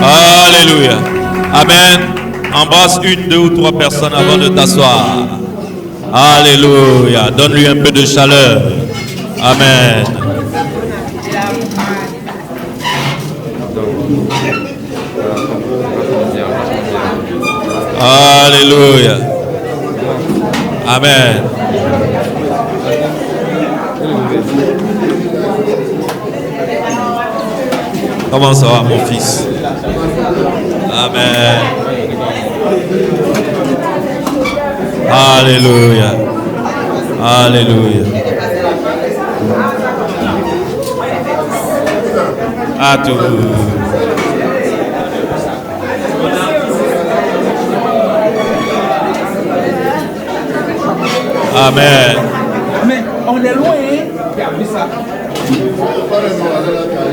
Alléluia. Amen. Embrasse une, deux ou trois personnes avant de t'asseoir. Alléluia. Donne-lui un peu de chaleur. Amen. Alléluia. Amen. Comment ça va, mon fils? Amen. Alléluia. Alléluia. À tous. Amen. Mais on est loin, hein?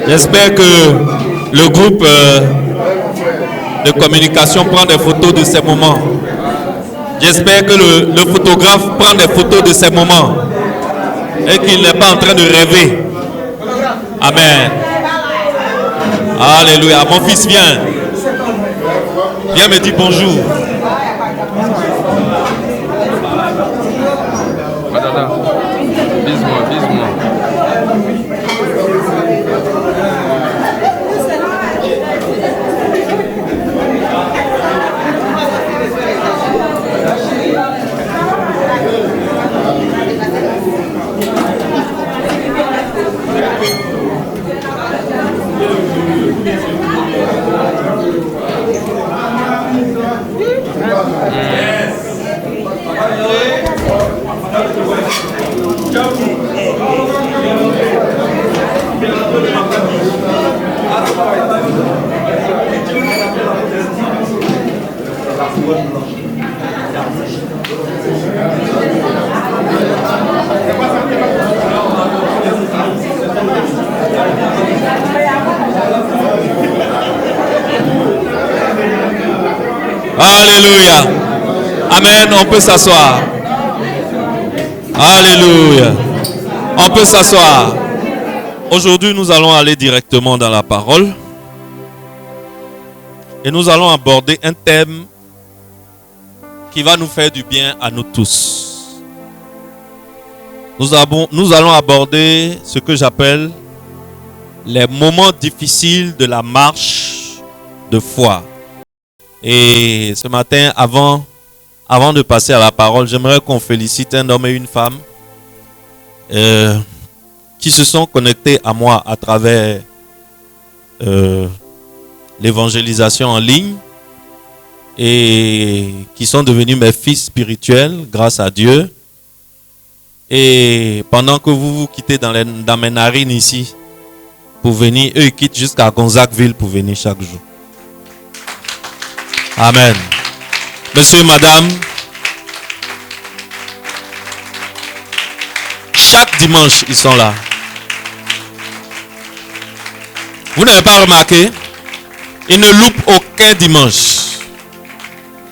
J'espère que le groupe de communication prend des photos de ces moments. J'espère que le photographe prend des photos de ces moments et qu'il n'est pas en train de rêver. Amen. Alléluia. Mon fils, viens. Viens me dire bonjour. Bise-moi. Alléluia. Amen. On peut s'asseoir. Alléluia. On peut s'asseoir. Aujourd'hui, nous allons aller directement dans la parole. Et nous allons aborder un thème qui va nous faire du bien à nous tous. Nous allons aborder ce que j'appelle les moments difficiles de la marche de foi. Et ce matin, avant de passer à la parole, j'aimerais qu'on félicite un homme et une femme qui se sont connectés à moi à travers l'évangélisation en ligne et qui sont devenus mes fils spirituels grâce à Dieu. Et pendant que vous quittez dans mes narines ici pour venir, eux ils quittent jusqu'à Gonzagueville pour venir chaque jour. Amen. Monsieur, madame, chaque dimanche, ils sont là. Vous n'avez pas remarqué? Ils ne loupent aucun dimanche.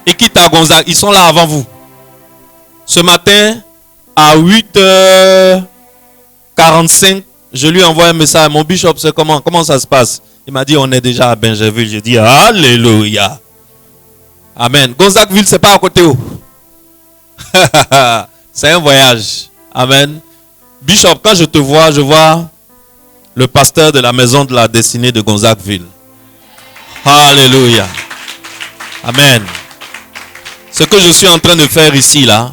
Ils quittent à Gonzague. Ils sont là avant vous. Ce matin, à 8h45, je lui envoie un message. Mon bishop, c'est comment ça se passe? Il m'a dit, on est déjà à Benjerville. J'ai dit, Alléluia. Amen. Gonzagueville, c'est pas à côté où? C'est un voyage. Amen. Bishop, quand je te vois, je vois le pasteur de la maison de la destinée de Gonzagueville. Alléluia. Amen. Ce que je suis en train de faire ici, là,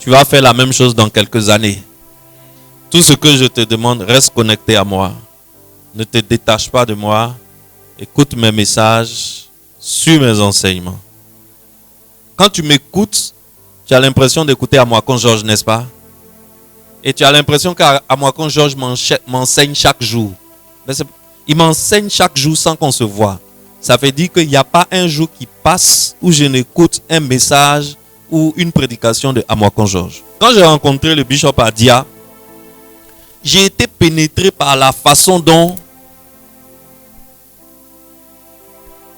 Tu vas faire la même chose dans quelques années. Tout ce que je te demande, reste connecté à moi. Ne te détache pas de moi. Écoute mes messages, suis mes enseignements. Quand tu m'écoutes, tu as l'impression d'écouter Amoakon Georges, n'est-ce pas? Et tu as l'impression qu'Amoakon Georges m'enseigne chaque jour. Mais il m'enseigne chaque jour sans qu'on se voie. Ça veut dire qu'il n'y a pas un jour qui passe où je n'écoute un message ou une prédication de Amoakon Georges. Quand j'ai rencontré le bishop à Dia, j'ai été pénétré par la façon dont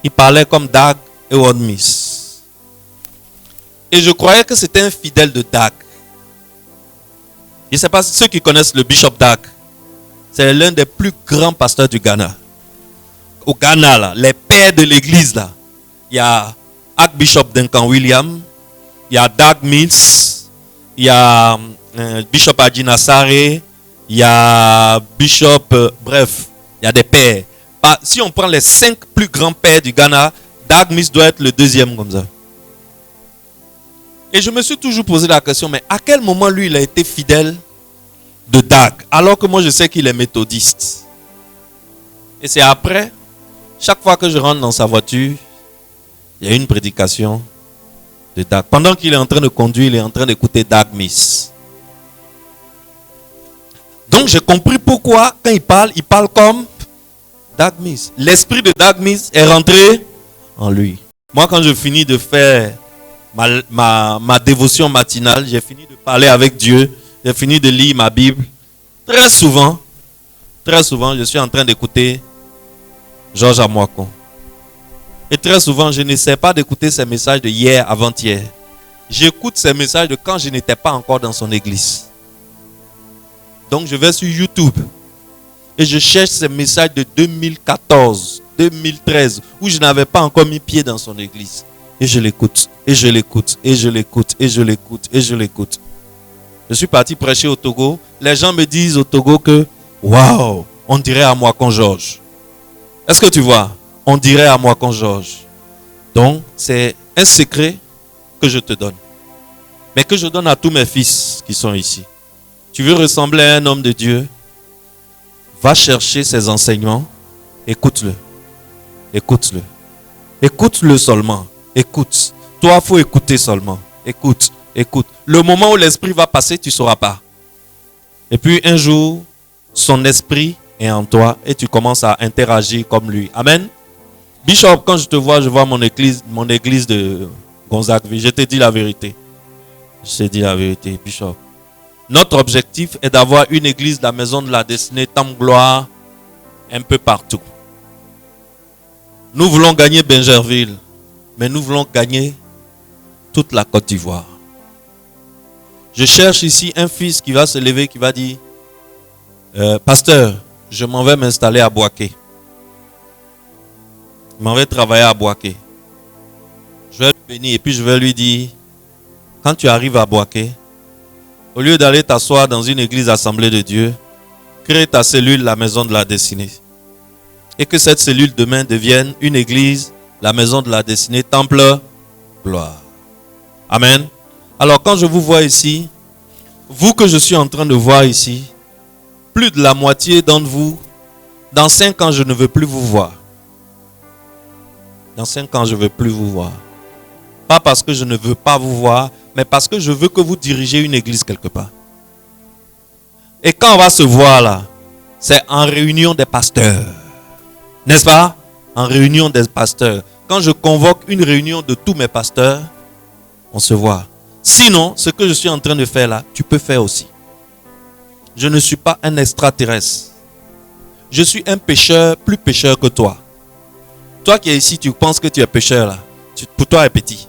il parlait comme Dag Ewon-Mis. Et je croyais que c'était un fidèle de Dag. Je ne sais pas ceux qui connaissent le bishop Dag. C'est l'un des plus grands pasteurs du Ghana. Au Ghana, là, les pères de l'église, là. Il y a Archbishop Duncan William, il y a Dag Mills, il y a Bishop Adina Saré, il y a Bishop, bref, il y a des pères. Si on prend les 5 plus grands pères du Ghana, Dag Mills doit être le deuxième comme ça. Et je me suis toujours posé la question, mais à quel moment lui il a été fidèle de Dag, alors que moi je sais qu'il est méthodiste. Et c'est après, chaque fois que je rentre dans sa voiture, il y a une prédication de Dag. Pendant qu'il est en train de conduire, il est en train d'écouter Dag Mills. Donc j'ai compris pourquoi quand il parle comme Dag Mills. L'esprit de Dag Mills est rentré en lui. Moi quand je finis de faire ma dévotion matinale, j'ai fini de parler avec Dieu, j'ai fini de lire ma Bible. Très souvent, je suis en train d'écouter Georges Amoakon. Et très souvent, je n'essaie pas d'écouter ses messages de hier, avant-hier. J'écoute ses messages de quand je n'étais pas encore dans son église. Donc, je vais sur YouTube et je cherche ses messages de 2014, 2013, où je n'avais pas encore mis pied dans son église. Et je l'écoute, et je l'écoute, et je l'écoute, et je l'écoute, et je l'écoute. Je suis parti prêcher au Togo. Les gens me disent au Togo que, waouh, on dirait Amoakon Georges. Est-ce que tu vois? On dirait Amoakon Georges. Donc, c'est un secret que je te donne. Mais que je donne à tous mes fils qui sont ici. Tu veux ressembler à un homme de Dieu? Va chercher ses enseignements. Écoute-le. Écoute-le. Écoute-le seulement. Écoute. Toi, il faut écouter seulement. Écoute. Écoute. Le moment où l'esprit va passer, tu ne sauras pas. Et puis un jour, son esprit est en toi et tu commences à interagir comme lui. Amen. Bishop, quand je te vois, je vois mon église de Gonzague. Je te dis la vérité. Je te dis la vérité, Bishop. Notre objectif est d'avoir une église de la maison de la destinée, Tam Gloire, un peu partout. Nous voulons gagner Bingerville, mais nous voulons gagner toute la Côte d'Ivoire. Je cherche ici un fils qui va se lever, qui va dire, pasteur, je m'en vais m'installer à Boaké. Je m'en vais travailler à Boaké. Je vais le bénir et puis je vais lui dire, quand tu arrives à Boaké, au lieu d'aller t'asseoir dans une église assemblée de Dieu, crée ta cellule, la maison de la destinée. Et que cette cellule demain devienne une église, la maison de la destinée, temple, gloire. Amen. Alors quand je vous vois ici, vous que je suis en train de voir ici, plus de la moitié d'entre vous, dans 5 ans, je ne veux plus vous voir. Dans 5 ans, je ne veux plus vous voir. Pas parce que je ne veux pas vous voir, mais parce que je veux que vous dirigez une église quelque part. Et quand on va se voir là, c'est en réunion des pasteurs. N'est-ce pas? En réunion des pasteurs. Quand je convoque une réunion de tous mes pasteurs, on se voit. Sinon, ce que je suis en train de faire là, tu peux faire aussi. Je ne suis pas un extraterrestre. Je suis un pécheur, plus pécheur que toi. Toi qui es ici, tu penses que tu es pécheur là. Pour toi, est petit.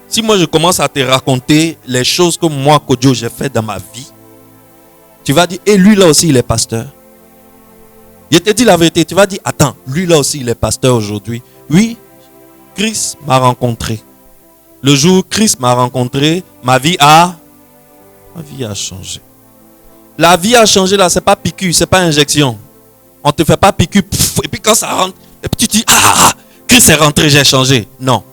Si moi je commence à te raconter les choses que moi, Kodjo, j'ai fait dans ma vie, tu vas dire, et lui là aussi il est pasteur. Je te dis la vérité, tu vas dire, attends, lui là aussi il est pasteur aujourd'hui. Oui, Christ m'a rencontré. Le jour où Christ m'a rencontré, ma vie a changé. La vie a changé là, c'est pas piqûre, c'est pas injection. On te fait pas piqûre, et puis quand ça rentre, et puis tu dis, Christ est rentré, j'ai changé. Non.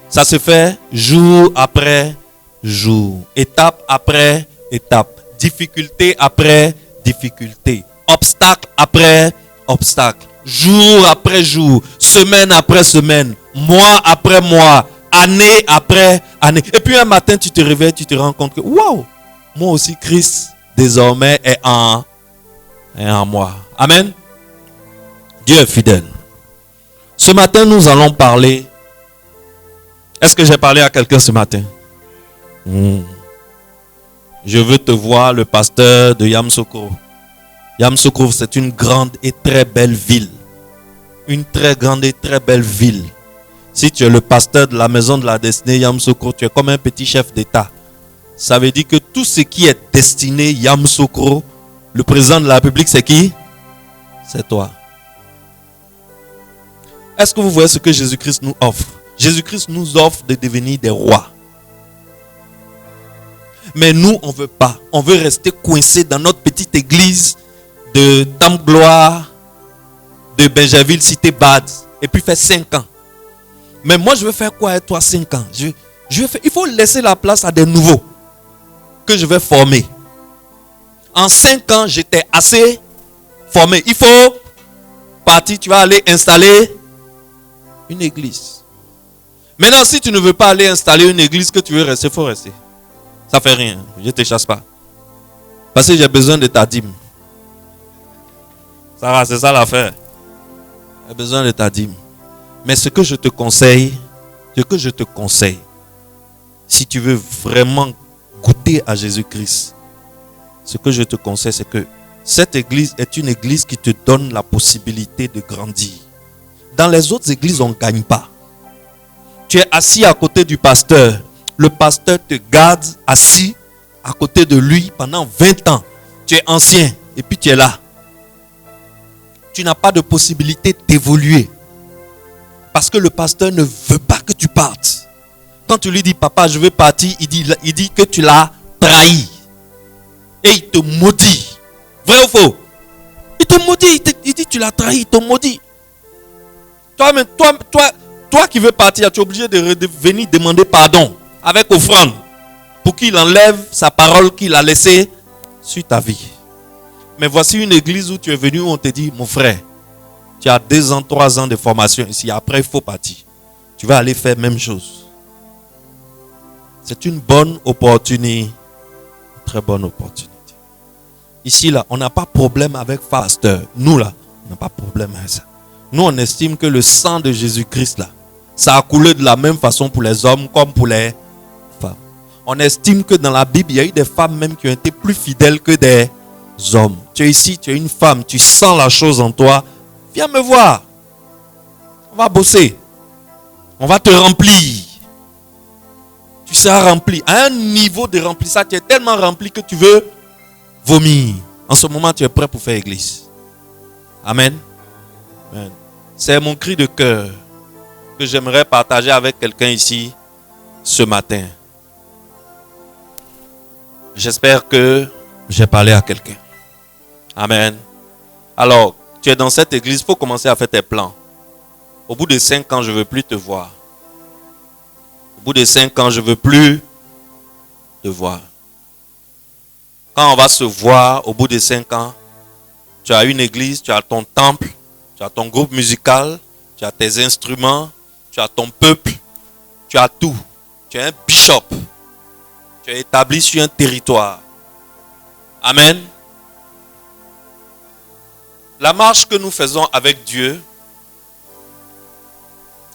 Ça se fait jour après jour. Étape après étape. Difficulté après difficulté. Obstacle après obstacle. Jour après jour. Semaine après semaine. Mois après mois. Année après année. Et puis un matin, tu te réveilles, tu te rends compte que, waouh, moi aussi, Christ, désormais, est en moi. Amen. Dieu est fidèle. Ce matin, nous allons parler. Est-ce que j'ai parlé à quelqu'un ce matin? Je veux te voir, le pasteur de Yamoussoukro. Yamoussoukro, c'est une grande et très belle ville. Une très grande et très belle ville. Si tu es le pasteur de la maison de la destinée Yamoussoukro, tu es comme un petit chef d'État. Ça veut dire que tout ce qui est destiné Yamoussoukro, le président de la République, c'est qui? C'est toi. Est-ce que vous voyez ce que Jésus-Christ nous offre? Jésus-Christ nous offre de devenir des rois. Mais nous, on ne veut pas. On veut rester coincé dans notre petite église de Dame-Gloire, de Benjaville, Cité Bad, et puis faire 5 ans. Mais moi, je veux faire quoi avec toi 5 ans? Il faut laisser la place à des nouveaux que je vais former. En 5 ans, j'étais assez formé. Il faut partir, tu vas aller installer une église. Maintenant, si tu ne veux pas aller installer une église, que tu veux rester, il faut rester. Ça fait rien, je ne te chasse pas. Parce que j'ai besoin de ta dîme. Ça va, c'est ça l'affaire. J'ai besoin de ta dîme. Mais ce que je te conseille, si tu veux vraiment goûter à Jésus-Christ, ce que je te conseille, c'est que cette église est une église qui te donne la possibilité de grandir. Dans les autres églises, on ne gagne pas. Tu es assis à côté du pasteur. Le pasteur te garde assis à côté de lui pendant 20 ans. Tu es ancien et puis tu es là. Tu n'as pas de possibilité d'évoluer. Parce que le pasteur ne veut pas que tu partes. Quand tu lui dis, papa, je veux partir, il dit que tu l'as trahi. Et il te maudit. Vrai ou faux? Il te maudit. Il dit, tu l'as trahi, il te maudit. Toi qui veux partir, tu es obligé de venir demander pardon avec offrande pour qu'il enlève sa parole qu'il a laissée sur ta vie. Mais voici une église où tu es venu, où on te dit, mon frère, tu as 2 ans, 3 ans de formation ici. Après, il faut partir. Tu vas aller faire la même chose. C'est une bonne opportunité. Une très bonne opportunité. Ici, là, on n'a pas de problème avec pasteur. Nous, là, on n'a pas de problème avec ça. Nous, on estime que le sang de Jésus-Christ, là, ça a coulé de la même façon pour les hommes comme pour les femmes. On estime que dans la Bible, il y a eu des femmes même qui ont été plus fidèles que des hommes. Tu es ici, tu es une femme, tu sens la chose en toi. Viens me voir. On va bosser. On va te remplir. Tu seras rempli. À un niveau de remplissage, tu es tellement rempli que tu veux vomir. En ce moment, tu es prêt pour faire église. Amen. Amen. C'est mon cri de cœur que j'aimerais partager avec quelqu'un ici ce matin. J'espère que j'ai parlé à quelqu'un. Amen. Alors, tu es dans cette église, il faut commencer à faire tes plans. Au bout de 5 ans, je ne veux plus te voir. Au bout de 5 ans, je ne veux plus te voir. Quand on va se voir au bout de 5 ans, tu as une église, tu as ton temple, tu as ton groupe musical, tu as tes instruments, tu as ton peuple, tu as tout. Tu es un bishop. Tu es établi sur un territoire. Amen. La marche que nous faisons avec Dieu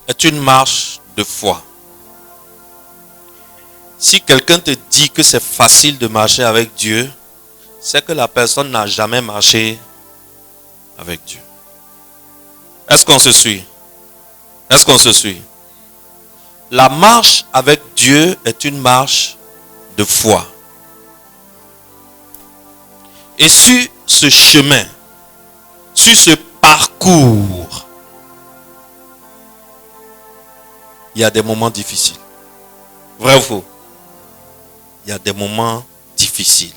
est une marche de foi. Si quelqu'un te dit que c'est facile de marcher avec Dieu, c'est que la personne n'a jamais marché avec Dieu. Est-ce qu'on se suit? Est-ce qu'on se suit? La marche avec Dieu est une marche de foi. Et sur ce chemin, sur ce parcours, il y a des moments difficiles. Vrai ou faux? Il y a des moments difficiles.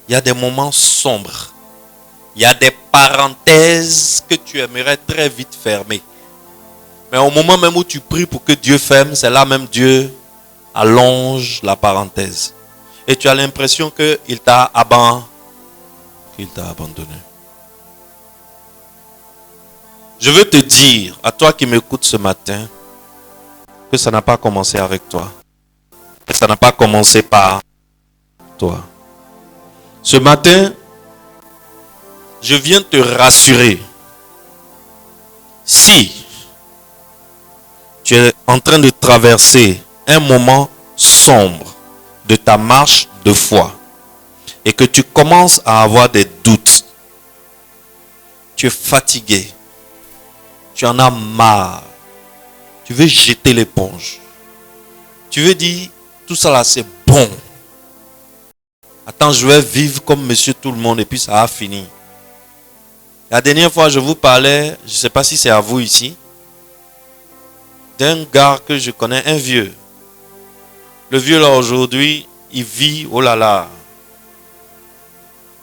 Il y a des moments sombres. Il y a des parenthèses que tu aimerais très vite fermer. Mais au moment même où tu pries pour que Dieu ferme, c'est là même Dieu allonge la parenthèse. Et tu as l'impression qu'il t'a abandonné. Je veux te dire, à toi qui m'écoutes ce matin, que ça n'a pas commencé avec toi. Et ça n'a pas commencé par toi. Ce matin, je viens te rassurer. Si tu es en train de traverser un moment sombre de ta marche de foi et que tu commences à avoir des doutes, tu es fatigué, tu en as marre, tu veux jeter l'éponge, tu veux dire tout ça là c'est bon, attends je vais vivre comme monsieur tout le monde et puis ça a fini. La dernière fois je vous parlais, je ne sais pas si c'est à vous ici, d'un gars que je connais, un vieux. Le vieux là aujourd'hui, il vit, oh là là.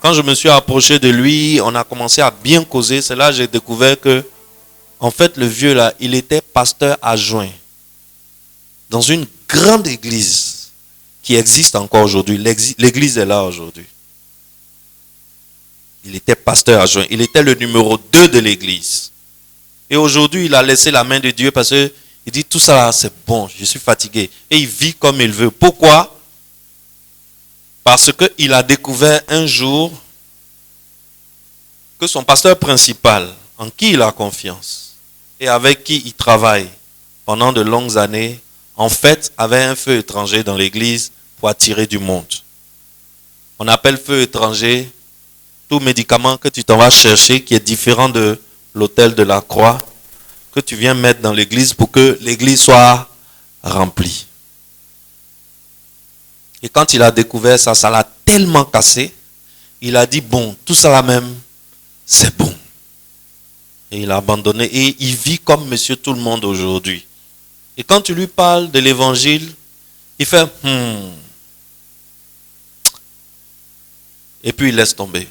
Quand je me suis approché de lui, on a commencé à bien causer. C'est là que j'ai découvert que, en fait, le vieux là, il était pasteur adjoint dans une grande église qui existe encore aujourd'hui. L'église est là aujourd'hui. Il était pasteur adjoint. Il était le numéro 2 de l'église. Et aujourd'hui, il a laissé la main de Dieu parce que il dit tout ça là, c'est bon, je suis fatigué. Et il vit comme il veut. Pourquoi? Parce qu'il a découvert un jour que son pasteur principal, en qui il a confiance et avec qui il travaille pendant de longues années, en fait, avait un feu étranger dans l'église pour attirer du monde. On appelle feu étranger tout médicament que tu t'en vas chercher qui est différent de l'autel de la croix que tu viens mettre dans l'église pour que l'église soit remplie. Et quand il a découvert ça, ça l'a tellement cassé, il a dit bon, tout ça là même, c'est bon. Et il a abandonné et il vit comme monsieur tout le monde aujourd'hui. Et quand tu lui parles de l'évangile, il fait et puis il laisse tomber.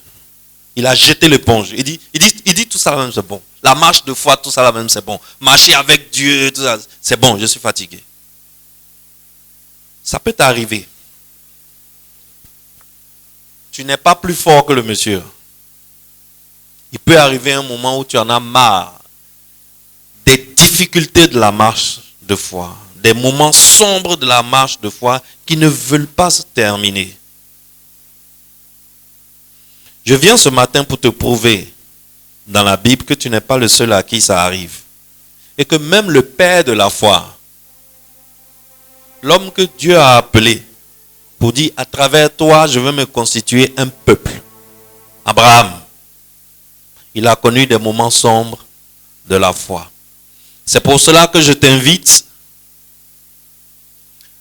Il a jeté l'éponge. Il dit tout ça là même c'est bon. La marche de foi, tout ça là même c'est bon. Marcher avec Dieu, tout ça, c'est bon, je suis fatigué. Ça peut t'arriver. Tu n'es pas plus fort que le monsieur. Il peut arriver un moment où tu en as marre des difficultés de la marche de foi, des moments sombres de la marche de foi qui ne veulent pas se terminer. Je viens ce matin pour te prouver dans la Bible que tu n'es pas le seul à qui ça arrive. Et que même le père de la foi, l'homme que Dieu a appelé pour dire à travers toi, je veux me constituer un peuple. Abraham, il a connu des moments sombres de la foi. C'est pour cela que je t'invite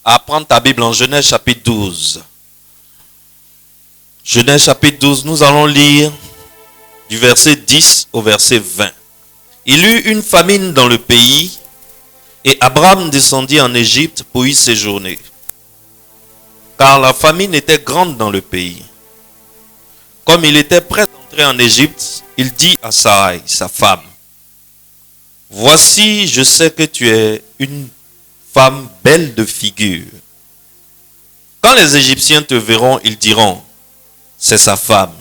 à prendre ta Bible en Genèse chapitre 12. Genèse chapitre 12, nous allons lire du verset 10 au verset 20. Il eut une famine dans le pays et Abraham descendit en Égypte pour y séjourner. Car la famine était grande dans le pays. Comme il était prêt d'entrer en Égypte, il dit à Sarai, sa femme, « Voici, je sais que tu es une femme belle de figure. Quand les Égyptiens te verront, ils diront, c'est sa femme.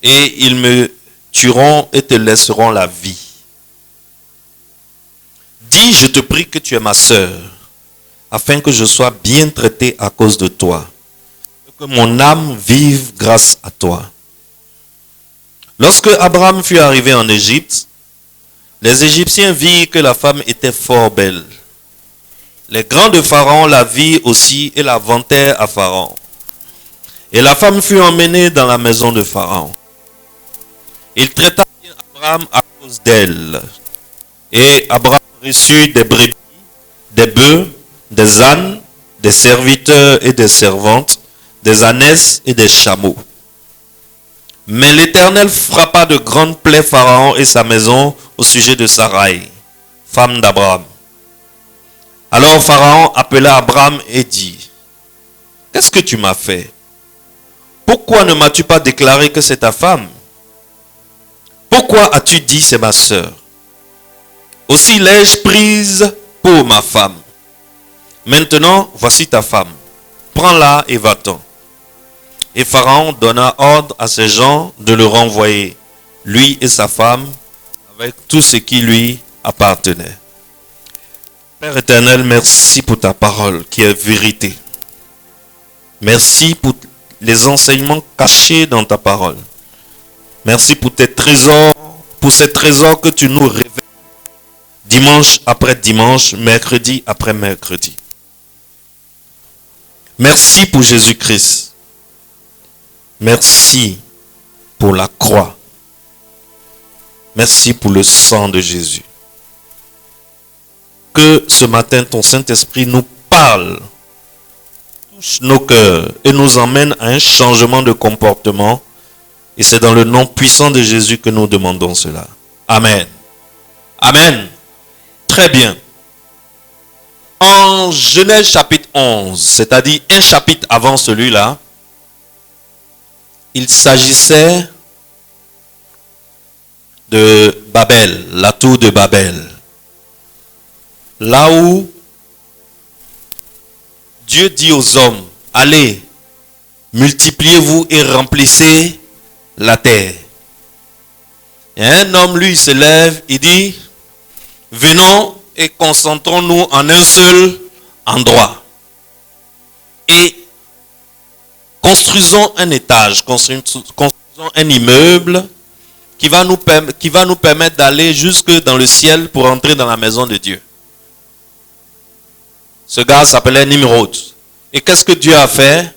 Et ils me tueront et te laisseront la vie. Dis, je te prie que tu es ma sœur, afin que je sois bien traité à cause de toi, et que mon âme vive grâce à toi. » Lorsque Abraham fut arrivé en Égypte, les Égyptiens virent que la femme était fort belle. Les grands de Pharaon la virent aussi et la vantèrent à Pharaon. Et la femme fut emmenée dans la maison de Pharaon. Il traita bien Abraham à cause d'elle. Et Abraham reçut des brebis, des bœufs, des ânes, des serviteurs et des servantes, des ânesses et des chameaux. Mais l'Éternel frappa de grandes plaies Pharaon et sa maison au sujet de Sarai, femme d'Abraham. Alors Pharaon appela Abraham et dit, « Qu'est-ce que tu m'as fait? Pourquoi ne m'as-tu pas déclaré que c'est ta femme? Pourquoi as-tu dit c'est ma sœur? Aussi l'ai-je prise pour ma femme. Maintenant, voici ta femme. Prends-la et va-t'en. Et Pharaon donna ordre à ses gens de le renvoyer, lui et sa femme, avec tout ce qui lui appartenait. Père éternel, merci pour ta parole qui est vérité. Merci pour les enseignements cachés dans ta parole. Merci pour tes trésors, pour ces trésors que tu nous révèles dimanche après dimanche, mercredi après mercredi. Merci pour Jésus-Christ. Merci pour la croix. Merci pour le sang de Jésus. Que ce matin, ton Saint-Esprit nous parle, touche nos cœurs et nous emmène à un changement de comportement. Et c'est dans le nom puissant de Jésus que nous demandons cela. Amen. Amen. Très bien. En Genèse chapitre 11, c'est-à-dire un chapitre avant celui-là, il s'agissait de Babel, la tour de Babel. Là où Dieu dit aux hommes, allez, multipliez-vous et remplissez la terre. Et un homme, lui, se lève, il dit, venons et concentrons-nous en un seul endroit. Et construisons un étage, construisons un immeuble qui va nous permettre d'aller jusque dans le ciel pour entrer dans la maison de Dieu. Ce gars s'appelait Nimrod. Et qu'est-ce que Dieu a fait?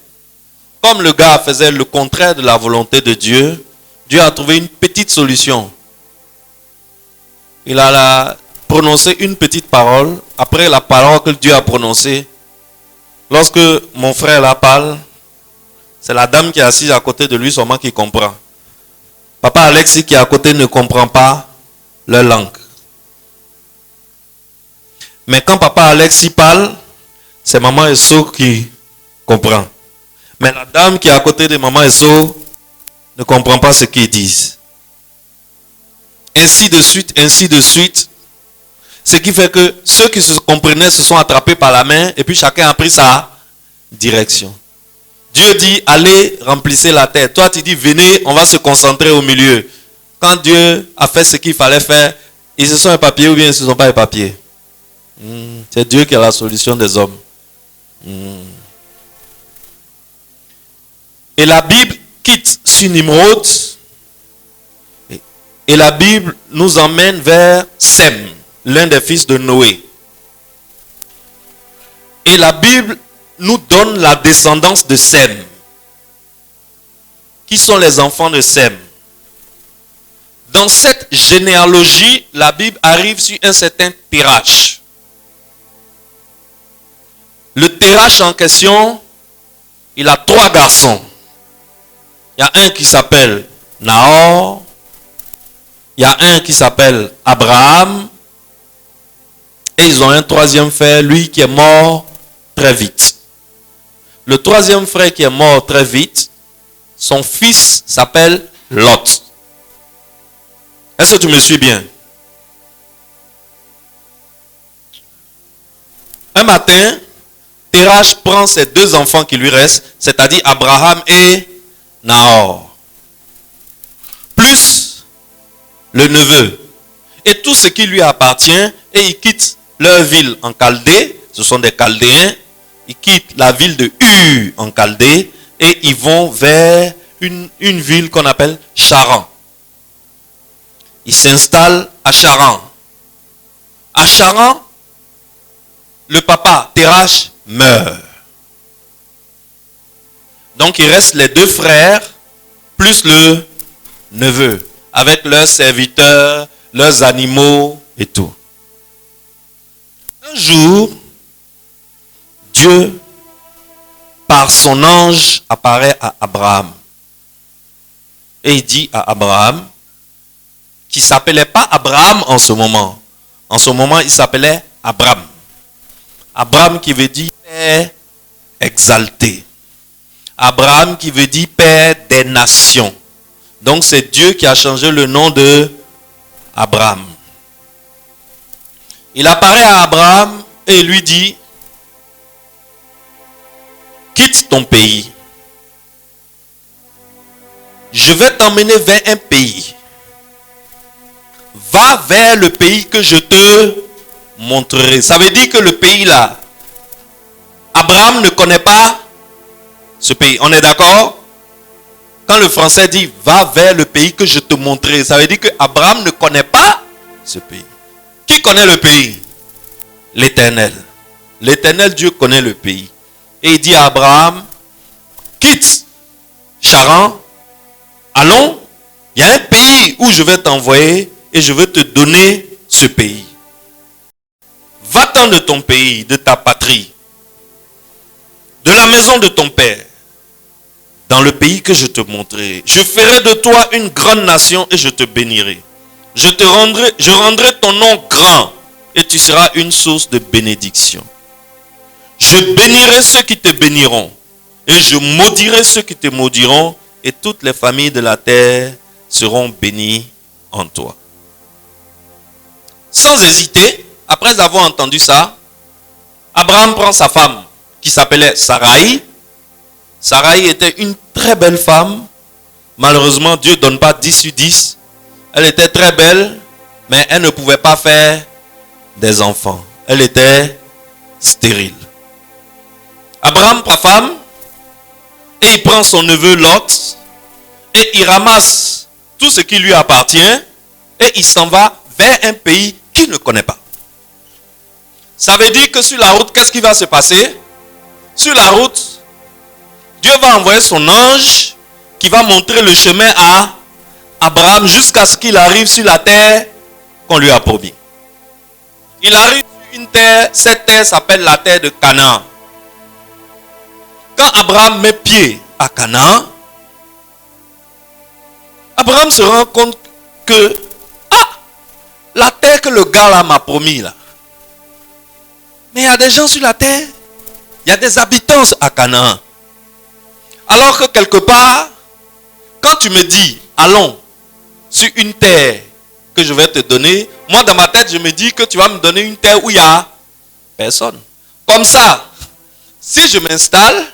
Comme le gars faisait le contraire de la volonté de Dieu, Dieu a trouvé une petite solution. Il a prononcé une petite parole. Après la parole que Dieu a prononcée, lorsque mon frère la parle, c'est la dame qui est assise à côté de lui seulement qui comprend. Papa Alexis qui est à côté ne comprend pas leur langue. Mais quand papa Alexis parle, c'est maman Esso qui comprend. Mais la dame qui est à côté de maman Esso ne comprend pas ce qu'ils disent. Ainsi de suite, ainsi de suite. Ce qui fait que ceux qui se comprenaient se sont attrapés par la main et puis chacun a pris sa direction. Dieu dit, allez, remplissez la terre. Toi, tu dis, venez, on va se concentrer au milieu. Quand Dieu a fait ce qu'il fallait faire, ils se sont éparpillés ou bien ils ne se sont pas éparpillés. C'est Dieu qui a la solution des hommes. Et la Bible quitte sur Nimrod. Et la Bible nous emmène vers Sem, l'un des fils de Noé. Et la Bible nous donne la descendance de Sem. Qui sont les enfants de Sem? Dans cette généalogie, la Bible arrive sur un certain Terach. Le Terach en question, il a 3 garçons. Il y a un qui s'appelle Nahor. Il y a un qui s'appelle Abraham. Et ils ont un 3e frère, lui qui est mort très vite. Le 3e frère qui est mort très vite, son fils s'appelle Lot. Est-ce que tu me suis bien? Un matin, Terach prend ses 2 enfants qui lui restent, c'est-à-dire Abraham et Nahor, plus le neveu, et tout ce qui lui appartient, et il quitte leur ville en Chaldée, ce sont des Chaldéens, ils quittent la ville de Ur en Chaldée, et ils vont vers une ville qu'on appelle Charan. Ils s'installent à Charan. À Charan, le papa Terach meurt. Donc il reste les 2 frères plus le neveu avec leurs serviteurs, leurs animaux et tout. Un jour, Dieu, par son ange, apparaît à Abraham. Et il dit à Abraham, qui ne s'appelait pas Abraham en ce moment. En ce moment, il s'appelait Abram. Abraham qui veut dire Père exalté. Abraham qui veut dire Père des nations. Donc c'est Dieu qui a changé le nom de Abraham. Il apparaît à Abraham et lui dit, quitte ton pays. Je vais t'emmener vers un pays. Va vers le pays que je te montrerai. Ça veut dire que le pays là, Abraham ne connaît pas ce pays. On est d'accord? Quand le français dit va vers le pays que je te montrerai, ça veut dire que Abraham ne connaît pas ce pays. Qui connaît le pays? L'Éternel. L'Éternel Dieu connaît le pays. Et il dit à Abraham, quitte Charan, allons, il y a un pays où je vais t'envoyer et je vais te donner ce pays. Va-t'en de ton pays, de ta patrie, de la maison de ton père, dans le pays que je te montrerai. Je ferai de toi une grande nation et je te bénirai. Je rendrai ton nom grand et tu seras une source de bénédiction. Je bénirai ceux qui te béniront et je maudirai ceux qui te maudiront et toutes les familles de la terre seront bénies en toi. Sans hésiter, après avoir entendu ça, Abraham prend sa femme qui s'appelait Sarai. Sarai était une très belle femme. Malheureusement, Dieu ne donne pas 10 sur 10. Elle était très belle, mais elle ne pouvait pas faire des enfants. Elle était stérile. Abraham prend femme et il prend son neveu Lot et il ramasse tout ce qui lui appartient et il s'en va vers un pays qu'il ne connaît pas. Ça veut dire que sur la route, qu'est-ce qui va se passer? Sur la route, Dieu va envoyer son ange qui va montrer le chemin à Abraham jusqu'à ce qu'il arrive sur la terre qu'on lui a promis. Il arrive sur une terre, cette terre s'appelle la terre de Canaan. Quand Abraham met pied à Canaan, Abraham se rend compte que la terre que le gars là m'a promis là. Mais il y a des gens sur la terre, il y a des habitants à Canaan. Alors que quelque part, quand tu me dis allons sur une terre que je vais te donner, moi dans ma tête je me dis que tu vas me donner une terre où il n'y a personne. Comme ça, si je m'installe,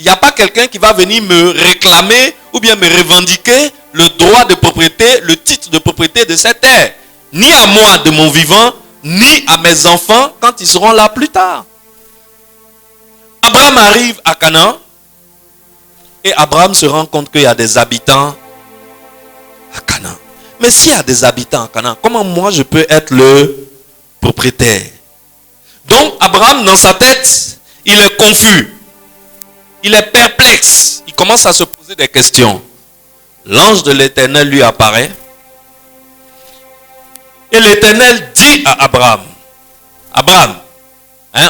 il n'y a pas quelqu'un qui va venir me réclamer ou bien me revendiquer le droit de propriété, le titre de propriété de cette terre. Ni à moi de mon vivant, ni à mes enfants quand ils seront là plus tard. Abraham arrive à Canaan et Abraham se rend compte qu'il y a des habitants à Canaan. Mais s'il y a des habitants à Canaan, comment moi je peux être le propriétaire? Donc Abraham dans sa tête, il est confus. Il est perplexe. Il commence à se poser des questions. L'ange de l'Éternel lui apparaît. Et l'Éternel dit à Abraham, Abraham,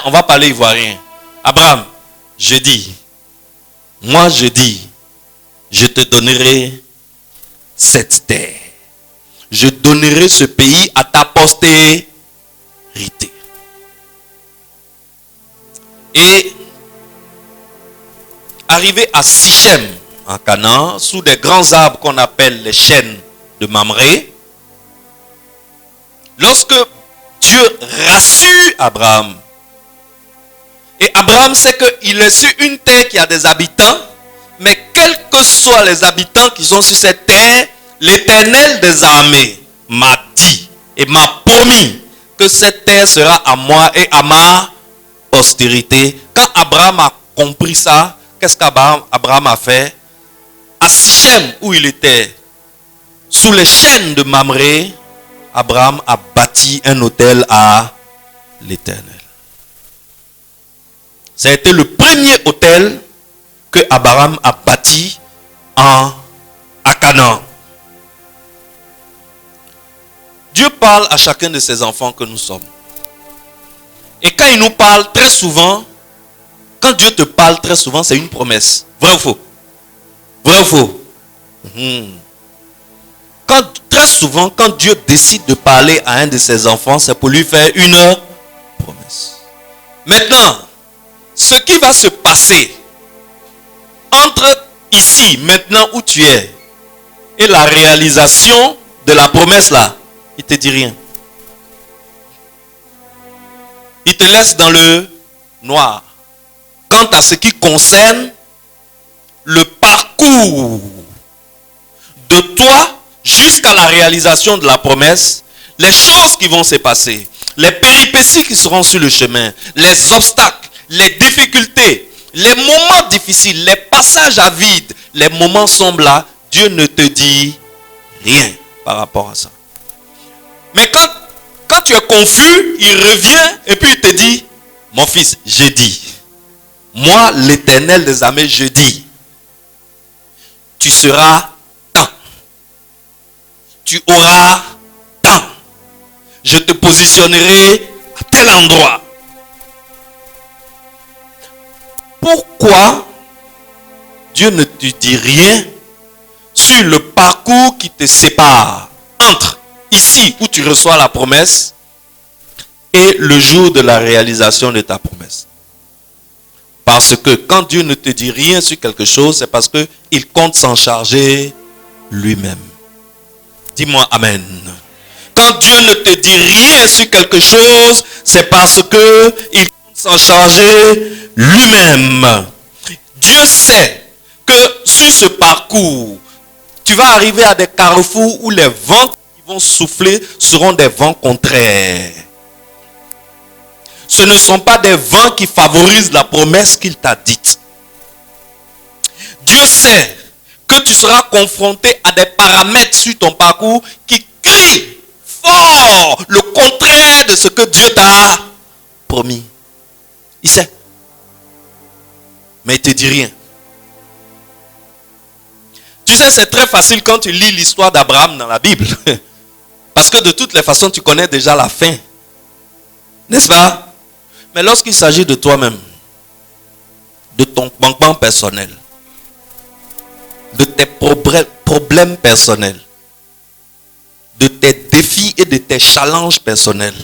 on va parler ivoirien. Abraham, je dis, je te donnerai cette terre. Je donnerai ce pays à ta postérité. Et arrivé à Sichem, en Canaan, sous des grands arbres qu'on appelle les chênes de Mamré, lorsque Dieu rassure Abraham, et Abraham sait qu'il est sur une terre qui a des habitants, mais quels que soient les habitants qui sont sur cette terre, l'Éternel des armées m'a dit et m'a promis que cette terre sera à moi et à ma postérité. Quand Abraham a compris ça, qu'est-ce qu'Abraham a fait? À Sichem, où il était, sous les chênes de Mamré, Abraham a bâti un autel à l'Éternel. Ça a été le premier autel que Abraham a bâti à Canaan. Dieu parle à chacun de ses enfants que nous sommes. Et quand il nous parle très souvent, quand Dieu te parle très souvent, c'est une promesse. Vrai ou faux? Vrai ou faux? Très souvent, quand Dieu décide de parler à un de ses enfants, c'est pour lui faire une promesse. Maintenant, ce qui va se passer entre ici, maintenant où tu es, et la réalisation de la promesse là, il ne te dit rien. Il te laisse dans le noir. quant à ce qui concerne le parcours de toi jusqu'à la réalisation de la promesse, les choses qui vont se passer, les péripéties qui seront sur le chemin, les obstacles, les difficultés, les moments difficiles, les passages à vide, les moments sombres là, Dieu ne te dit rien par rapport à ça. Mais quand tu es confus, il revient et puis il te dit, mon fils, j'ai dit, moi l'Éternel des armées, je dis, tu seras tant, tu auras tant, je te positionnerai à tel endroit. Pourquoi Dieu ne te dit rien sur le parcours qui te sépare entre ici où tu reçois la promesse et le jour de la réalisation de ta promesse? Parce que quand Dieu ne te dit rien sur quelque chose, c'est parce qu'il compte s'en charger lui-même. Dis-moi Amen. Quand Dieu ne te dit rien sur quelque chose, c'est parce qu'il compte s'en charger lui-même. Dieu sait que sur ce parcours, tu vas arriver à des carrefours où les vents qui vont souffler seront des vents contraires. Ce ne sont pas des vents qui favorisent la promesse qu'il t'a dite. Dieu sait que tu seras confronté à des paramètres sur ton parcours qui crient fort le contraire de ce que Dieu t'a promis. Il sait. Mais il ne te dit rien. Tu sais, c'est très facile quand tu lis l'histoire d'Abraham dans la Bible. Parce que de toutes les façons, tu connais déjà la fin. N'est-ce pas? Mais lorsqu'il s'agit de toi-même, de ton manquement personnel, de tes problèmes personnels, de tes défis et de tes challenges personnels,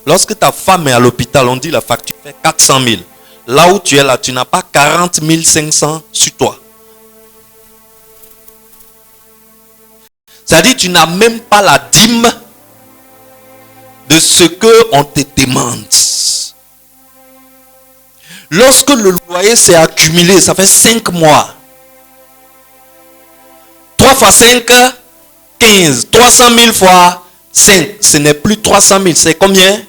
lorsque ta femme est à l'hôpital, on dit la facture fait 400 000. Là où tu es là, tu n'as pas 40 500 sur toi. C'est-à-dire, tu n'as même pas la dîme de ce qu'on te demande. Lorsque le loyer s'est accumulé, ça fait 5 mois. 3 fois 5, 15. 300 000 fois 5. Ce n'est plus 300 000. C'est combien?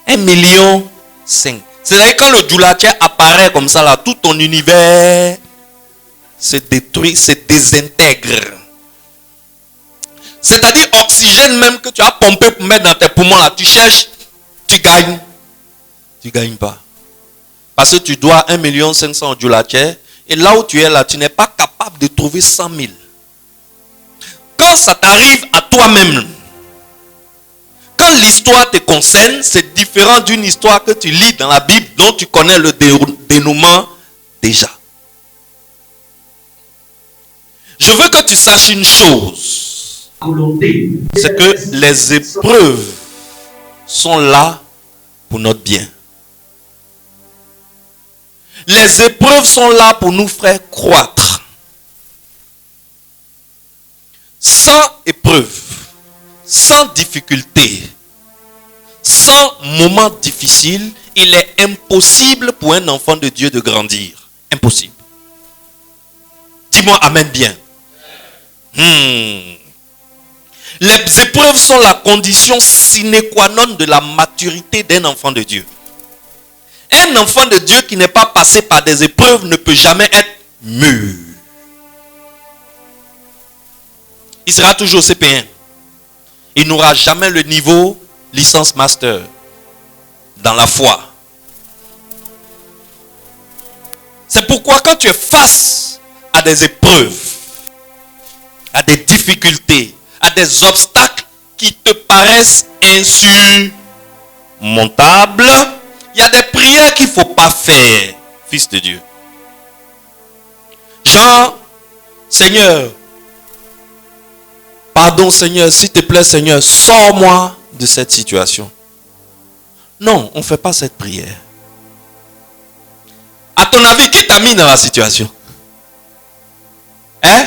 1,5 million. C'est-à-dire quand le djoulatier apparaît comme ça, là, tout ton univers se détruit, se désintègre. C'est-à-dire oxygène même que tu as pompé pour mettre dans tes poumons là, tu cherches, tu gagnes. Tu ne gagnes pas. Parce que tu dois 1 500 000 au djoulatier et là où tu es là, tu n'es pas capable de trouver 100 000. Quand ça t'arrive à toi-même, quand l'histoire te concerne, c'est différent d'une histoire que tu lis dans la Bible dont tu connais le dénouement déjà. Je veux que tu saches une chose. C'est que les épreuves sont là pour notre bien. Les épreuves sont là pour nous faire croître. Sans épreuve, sans difficulté, sans moment difficile, il est impossible pour un enfant de Dieu de grandir. Impossible. Dis-moi amen bien. Les épreuves sont la condition sine qua non de la maturité d'un enfant de Dieu. Un enfant de Dieu qui n'est pas passé par des épreuves ne peut jamais être mûr. Il sera toujours CP1. Il n'aura jamais le niveau licence master dans la foi. C'est pourquoi quand tu es face à des épreuves, à des difficultés, à des obstacles qui te paraissent insurmontables, il y a des prières qu'il ne faut pas faire, fils de Dieu. Genre, Seigneur, pardon Seigneur, s'il te plaît Seigneur, sors-moi de cette situation. Non, on ne fait pas cette prière. À ton avis, qui t'a mis dans la situation? Hein?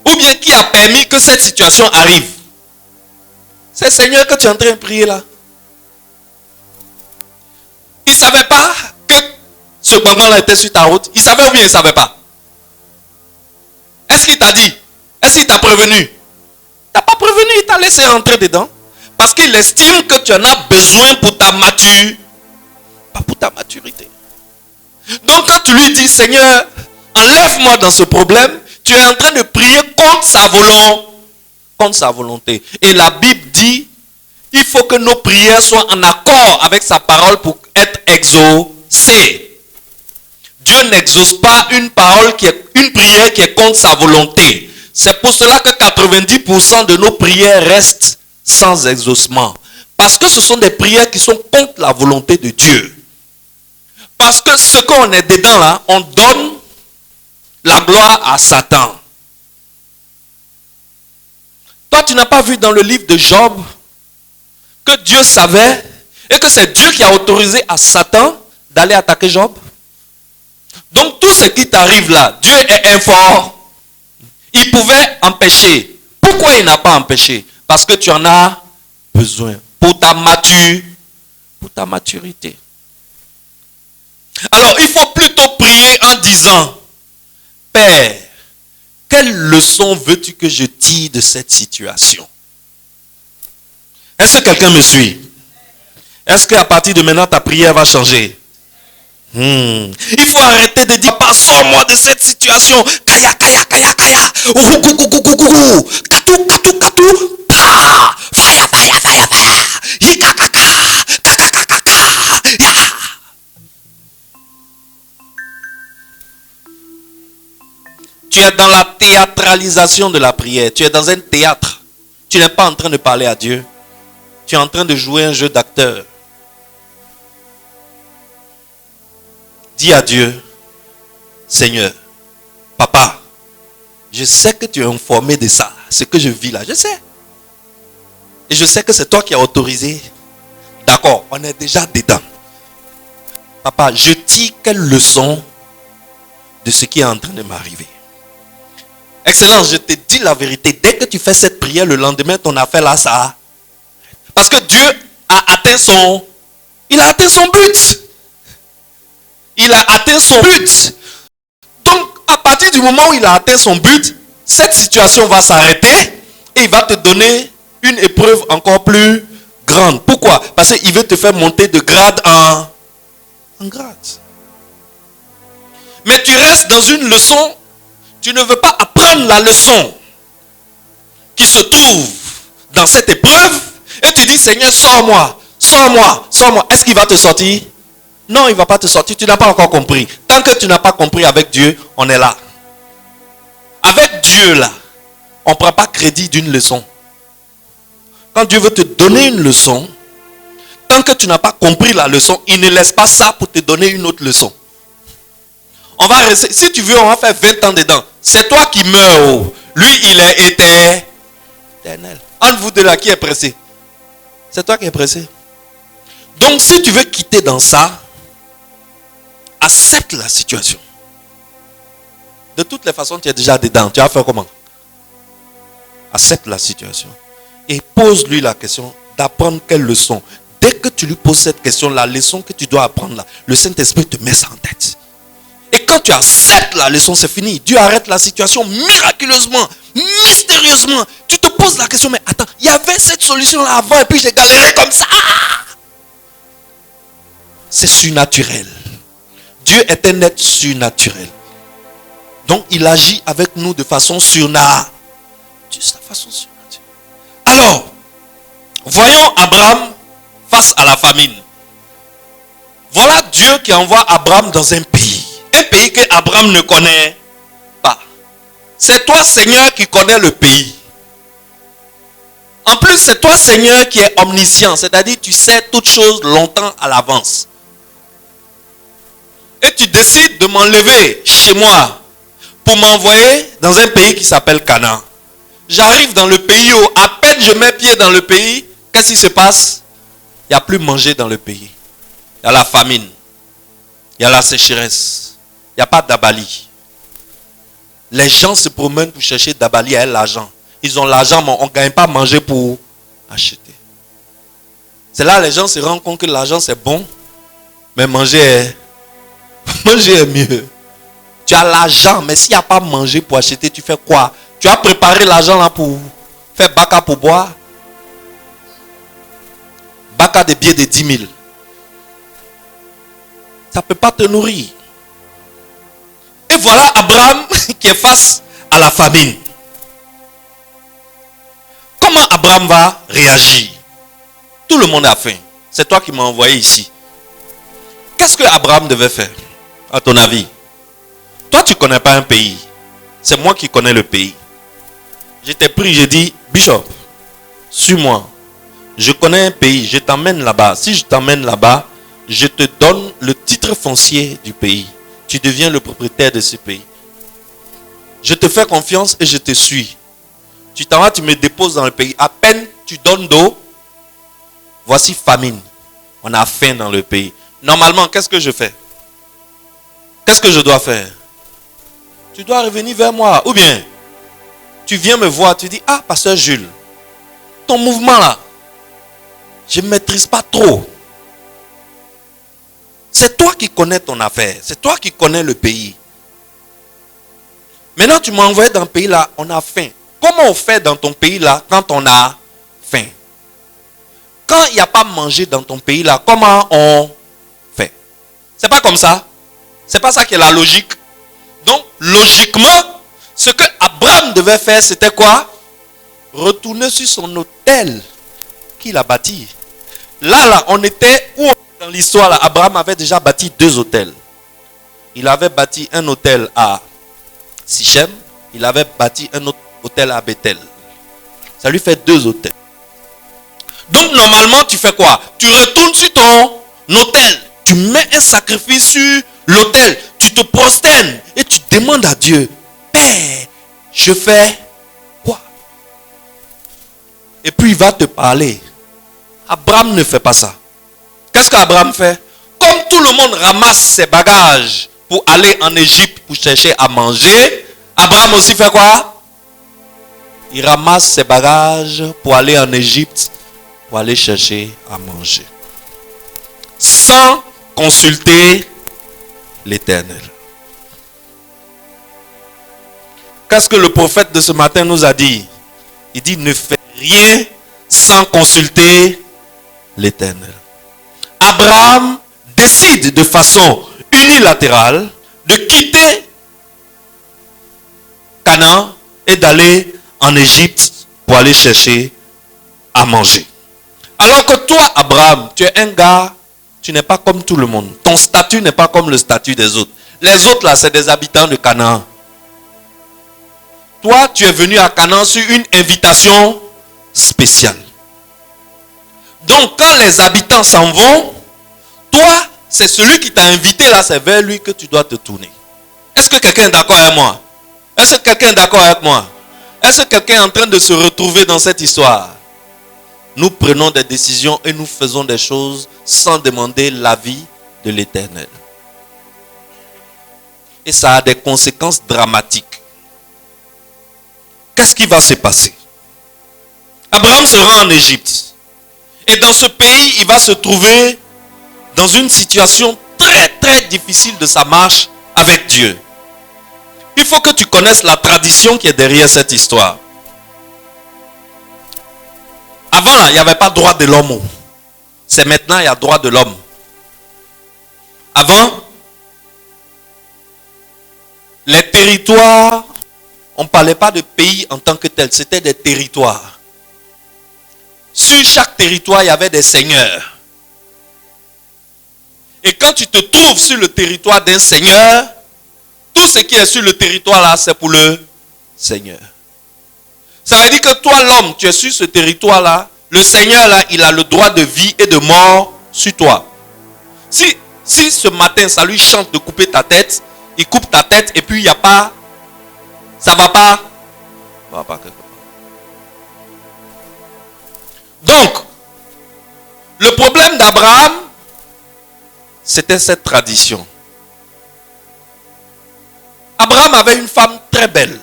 Ou bien qui a permis que cette situation arrive? C'est le Seigneur que tu es en train de prier là. Il ne savait pas que ce banc-là était sur ta route? Il savait ou bien il ne savait pas? Est-ce qu'il t'a dit? Est-ce qu'il t'a prévenu? Il t'a pas prévenu, il t'a laissé entrer dedans. Parce qu'il estime que tu en as besoin pour ta maturité. Pas pour ta maturité. Donc quand tu lui dis, Seigneur, enlève-moi dans ce problème, tu es en train de prier contre sa volonté. Contre sa volonté. Et la Bible dit, il faut que nos prières soient en accord avec sa parole pour être exaucées. Dieu n'exauce pas une prière qui est contre sa volonté. C'est pour cela que 90% de nos prières restent sans exaucement. Parce que ce sont des prières qui sont contre la volonté de Dieu. Parce que ce qu'on est dedans là, on donne la gloire à Satan. Toi, tu n'as pas vu dans le livre de Job que Dieu savait et que c'est Dieu qui a autorisé à Satan d'aller attaquer Job? Donc tout ce qui t'arrive là, Dieu est informé. Il pouvait empêcher. Pourquoi il n'a pas empêché? Parce que tu en as besoin pour ta maturité. Alors il faut plutôt prier en disant, Père, quelle leçon veux-tu que je tire de cette situation? Est-ce que quelqu'un me suit? Est-ce qu'à partir de maintenant ta prière va changer? Il faut arrêter de dire, Papa, sors-moi de cette situation. Kaya, kaya, kaya, kaya. Katou, katou, katou. Pa! Fire, fire, fire, fire. Yikakaka. Kakakakaka. Ya. Tu es dans la théâtralisation de la prière. Tu es dans un théâtre. Tu n'es pas en train de parler à Dieu. Tu es en train de jouer un jeu d'acteur. Dis à Dieu, Seigneur, Papa, je sais que tu es informé de ça, ce que je vis là, je sais. Et je sais que c'est toi qui as autorisé. D'accord, on est déjà dedans. Papa, je tire quelle leçon de ce qui est en train de m'arriver? Excellence, je te dis la vérité. Dès que tu fais cette prière, le lendemain, ton affaire là, ça. Parce que Dieu a atteint son... Il a atteint son but. Il a atteint son but. Donc, à partir du moment où il a atteint son but, cette situation va s'arrêter et il va te donner une épreuve encore plus grande. Pourquoi? Parce qu'il veut te faire monter de grade en grade. Mais tu restes dans une leçon. Tu ne veux pas apprendre la leçon qui se trouve dans cette épreuve et tu dis, Seigneur, sors-moi, sors-moi, sors-moi. Est-ce qu'il va te sortir? Non, il ne va pas te sortir. Tu n'as pas encore compris. Tant que tu n'as pas compris avec Dieu, on est là. Avec Dieu là, on ne prend pas crédit d'une leçon. Quand Dieu veut te donner une leçon, tant que tu n'as pas compris la leçon, il ne laisse pas ça pour te donner une autre leçon. On va rester, si tu veux, on va faire 20 ans dedans. C'est toi qui meurs. Lui, il est éternel. Entre vous deux là, qui est pressé? C'est toi qui es pressé. Donc, si tu veux quitter dans ça, accepte la situation. De toutes les façons, tu es déjà dedans. Tu vas faire comment? Accepte la situation. Et pose-lui la question d'apprendre quelle leçon. Dès que tu lui poses cette question, la leçon que tu dois apprendre là, le Saint-Esprit te met ça en tête. Et quand tu acceptes la leçon, c'est fini. Dieu arrête la situation miraculeusement, mystérieusement. Tu te poses la question, mais attends, il y avait cette solution là avant et puis j'ai galéré comme ça. C'est surnaturel. Dieu est un être surnaturel. Donc il agit avec nous de façon surnaturelle. Alors, voyons Abraham face à la famine. Voilà Dieu qui envoie Abraham dans un pays. Un pays que Abraham ne connaît pas. C'est toi, Seigneur, qui connais le pays. En plus, c'est toi, Seigneur, qui es omniscient. C'est-à-dire, tu sais toutes choses longtemps à l'avance. Et tu décides de m'enlever chez moi pour m'envoyer dans un pays qui s'appelle Canaan. J'arrive dans le pays où, à peine je mets pied dans le pays, qu'est-ce qui se passe? Il n'y a plus manger dans le pays. Il y a la famine. Il y a la sécheresse. Il n'y a pas d'abali. Les gens se promènent pour chercher d'abali à l'argent. Ils ont l'argent, mais on ne gagne pas à manger pour acheter. C'est là que les gens se rendent compte que l'argent c'est bon, mais manger est... Manger est mieux. Tu as l'argent, mais s'il n'y a pas manger pour acheter, tu fais quoi? Tu as préparé l'argent là pour faire baka pour boire? Baka des billets de 10 000. Ça ne peut pas te nourrir. Et voilà Abraham qui est face à la famine. Comment Abraham va réagir? Tout le monde a faim. C'est toi qui m'as envoyé ici. Qu'est-ce que Abraham devait faire, à ton avis? Toi, tu ne connais pas un pays. C'est moi qui connais le pays. Je t'ai pris, j'ai dit, Bishop, suis-moi. Je connais un pays, je t'emmène là-bas. Si je t'emmène là-bas, je te donne le titre foncier du pays. Tu deviens le propriétaire de ce pays. Je te fais confiance et je te suis. Tu t'en vas, tu me déposes dans le pays. À peine tu donnes d'eau, voici famine. On a faim dans le pays. Normalement, qu'est-ce que je fais? Qu'est-ce que je dois faire? Tu dois revenir vers moi. Ou bien, tu viens me voir, tu dis, ah, pasteur Jules, ton mouvement là, je ne maîtrise pas trop. C'est toi qui connais ton affaire. C'est toi qui connais le pays. Maintenant, tu m'as envoyé dans le pays là, on a faim. Comment on fait dans ton pays là quand on a faim? Quand il n'y a pas mangé dans ton pays là, comment on fait? C'est pas comme ça. C'est pas ça qui est la logique. Donc, logiquement, ce que Abraham devait faire, c'était quoi? Retourner sur son hôtel qu'il a bâti. Là, on était où dans l'histoire là? Abraham avait déjà bâti 2 hôtels. Il avait bâti un hôtel à Sichem. Il avait bâti un autre hôtel à Bethel. Ça lui fait 2 hôtels. Donc, normalement, tu fais quoi? Tu retournes sur ton hôtel. Tu mets un sacrifice sur l'autel. Tu te prosternes et tu demandes à Dieu, Père, je fais quoi? Et puis il va te parler. Abraham ne fait pas ça. Qu'est-ce qu'Abraham fait? Comme tout le monde ramasse ses bagages pour aller en Égypte pour chercher à manger, Abraham aussi fait quoi? Il ramasse ses bagages pour aller en Égypte pour aller chercher à manger. Sans consulter l'Éternel. Qu'est-ce que le prophète de ce matin nous a dit? Il dit, ne fais rien sans consulter l'Éternel. Abraham décide de façon unilatérale de quitter Canaan et d'aller en Égypte pour aller chercher à manger. Alors que toi, Abraham, tu es un gars, tu n'es pas comme tout le monde. Ton statut n'est pas comme le statut des autres. Les autres là, c'est des habitants de Canaan. Toi, tu es venu à Canaan sur une invitation spéciale. Donc, quand les habitants s'en vont, toi, c'est celui qui t'a invité là, c'est vers lui que tu dois te tourner. Est-ce que quelqu'un est d'accord avec moi? Est-ce que quelqu'un est d'accord avec moi? Est-ce que quelqu'un est en train de se retrouver dans cette histoire? Nous prenons des décisions et nous faisons des choses sans demander l'avis de l'Éternel. Et ça a des conséquences dramatiques. Qu'est-ce qui va se passer? Abraham se rend en Égypte. Et dans ce pays, il va se trouver dans une situation très très difficile de sa marche avec Dieu. Il faut que tu connaisses la tradition qui est derrière cette histoire. Avant là, il n'y avait pas droit de l'homme. C'est maintenant, il y a droit de l'homme. Avant, les territoires, on ne parlait pas de pays en tant que tel, c'était des territoires. Sur chaque territoire, il y avait des seigneurs. Et quand tu te trouves sur le territoire d'un seigneur, tout ce qui est sur le territoire là, c'est pour le seigneur. Ça veut dire que toi, l'homme, tu es sur ce territoire là, le seigneur là, il a le droit de vie et de mort sur toi. Si ce matin, ça lui chante de couper ta tête, il coupe ta tête et puis il n'y a pas, ça va pas, ça va pas quelque part. Donc, le problème d'Abraham, c'était cette tradition. Abraham avait une femme très belle.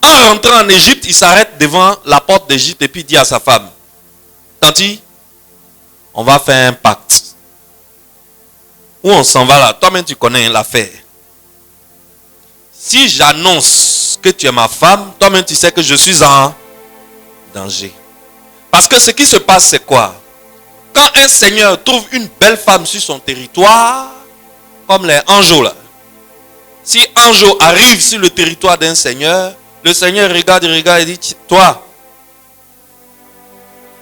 En rentrant en Égypte, il s'arrête devant la porte d'Égypte et puis il dit à sa femme, Tanti, on va faire un pacte. où on s'en va là, toi-même tu connais l'affaire. Si j'annonce que tu es ma femme, toi-même tu sais que je suis en danger. Parce que ce qui se passe, c'est quoi? Quand un seigneur trouve une belle femme sur son territoire, comme les Angeaux là, si Angeaux arrive sur le territoire d'un seigneur, le seigneur regarde et dit, toi,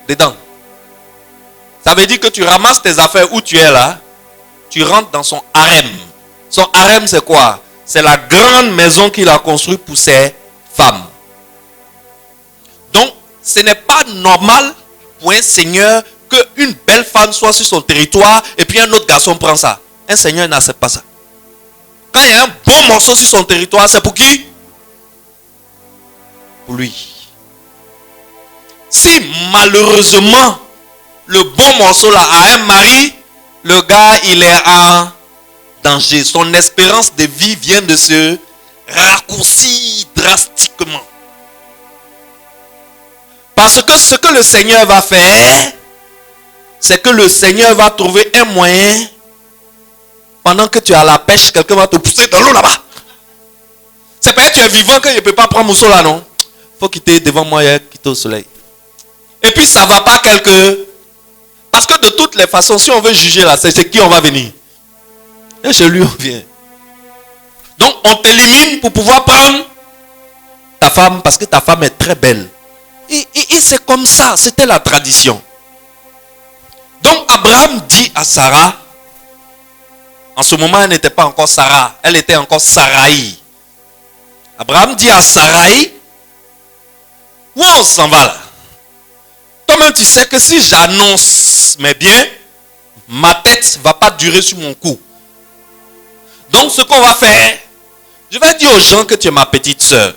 dedans. Ça veut dire que tu ramasses tes affaires où tu es là, tu rentres dans son harem. Son harem, c'est quoi? C'est la grande maison qu'il a construite pour ses femmes. Donc, ce n'est pas normal pour un seigneur qu'une belle femme soit sur son territoire et puis un autre garçon prend ça. Un seigneur n'accepte pas ça. Quand il y a un bon morceau sur son territoire, c'est pour qui? Pour lui. Si malheureusement, le bon morceau là a un mari, le gars il est en danger. Son espérance de vie vient de se raccourcir drastiquement. Parce que ce que le Seigneur va faire, c'est que le Seigneur va trouver un moyen. Pendant que tu es à la pêche, quelqu'un va te pousser dans l'eau là-bas. C'est pas que tu es vivant que je ne peux pas prendre mon seau là, non? Il faut quitter devant moi, quitter au soleil. Et puis ça ne va pas Parce que de toutes les façons, si on veut juger là, c'est qui on va venir? Et chez lui on vient. Donc on t'élimine pour pouvoir prendre ta femme parce que ta femme est très belle. Et c'est comme ça, c'était la tradition. Donc Abraham dit à Sarah, en ce moment elle n'était pas encore Sarah, elle était encore Saraï. Abraham dit à Saraï, où on s'en va là? Toi-même tu sais que si j'annonce mes biens, ma tête ne va pas durer sur mon cou. Donc ce qu'on va faire, je vais dire aux gens que tu es ma petite soeur.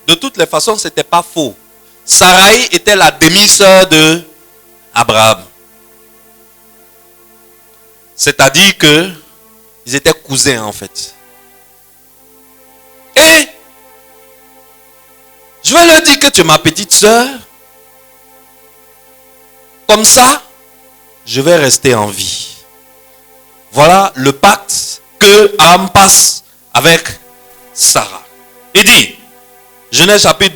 De toutes les façons, ce n'était pas faux. Saraï était la demi-sœur de Abraham. C'est-à-dire que ils étaient cousins en fait. Et je vais leur dire que tu es ma petite sœur. Comme ça, je vais rester en vie. Voilà le pacte que Abraham passe avec Sarah. Il dit, Genèse chapitre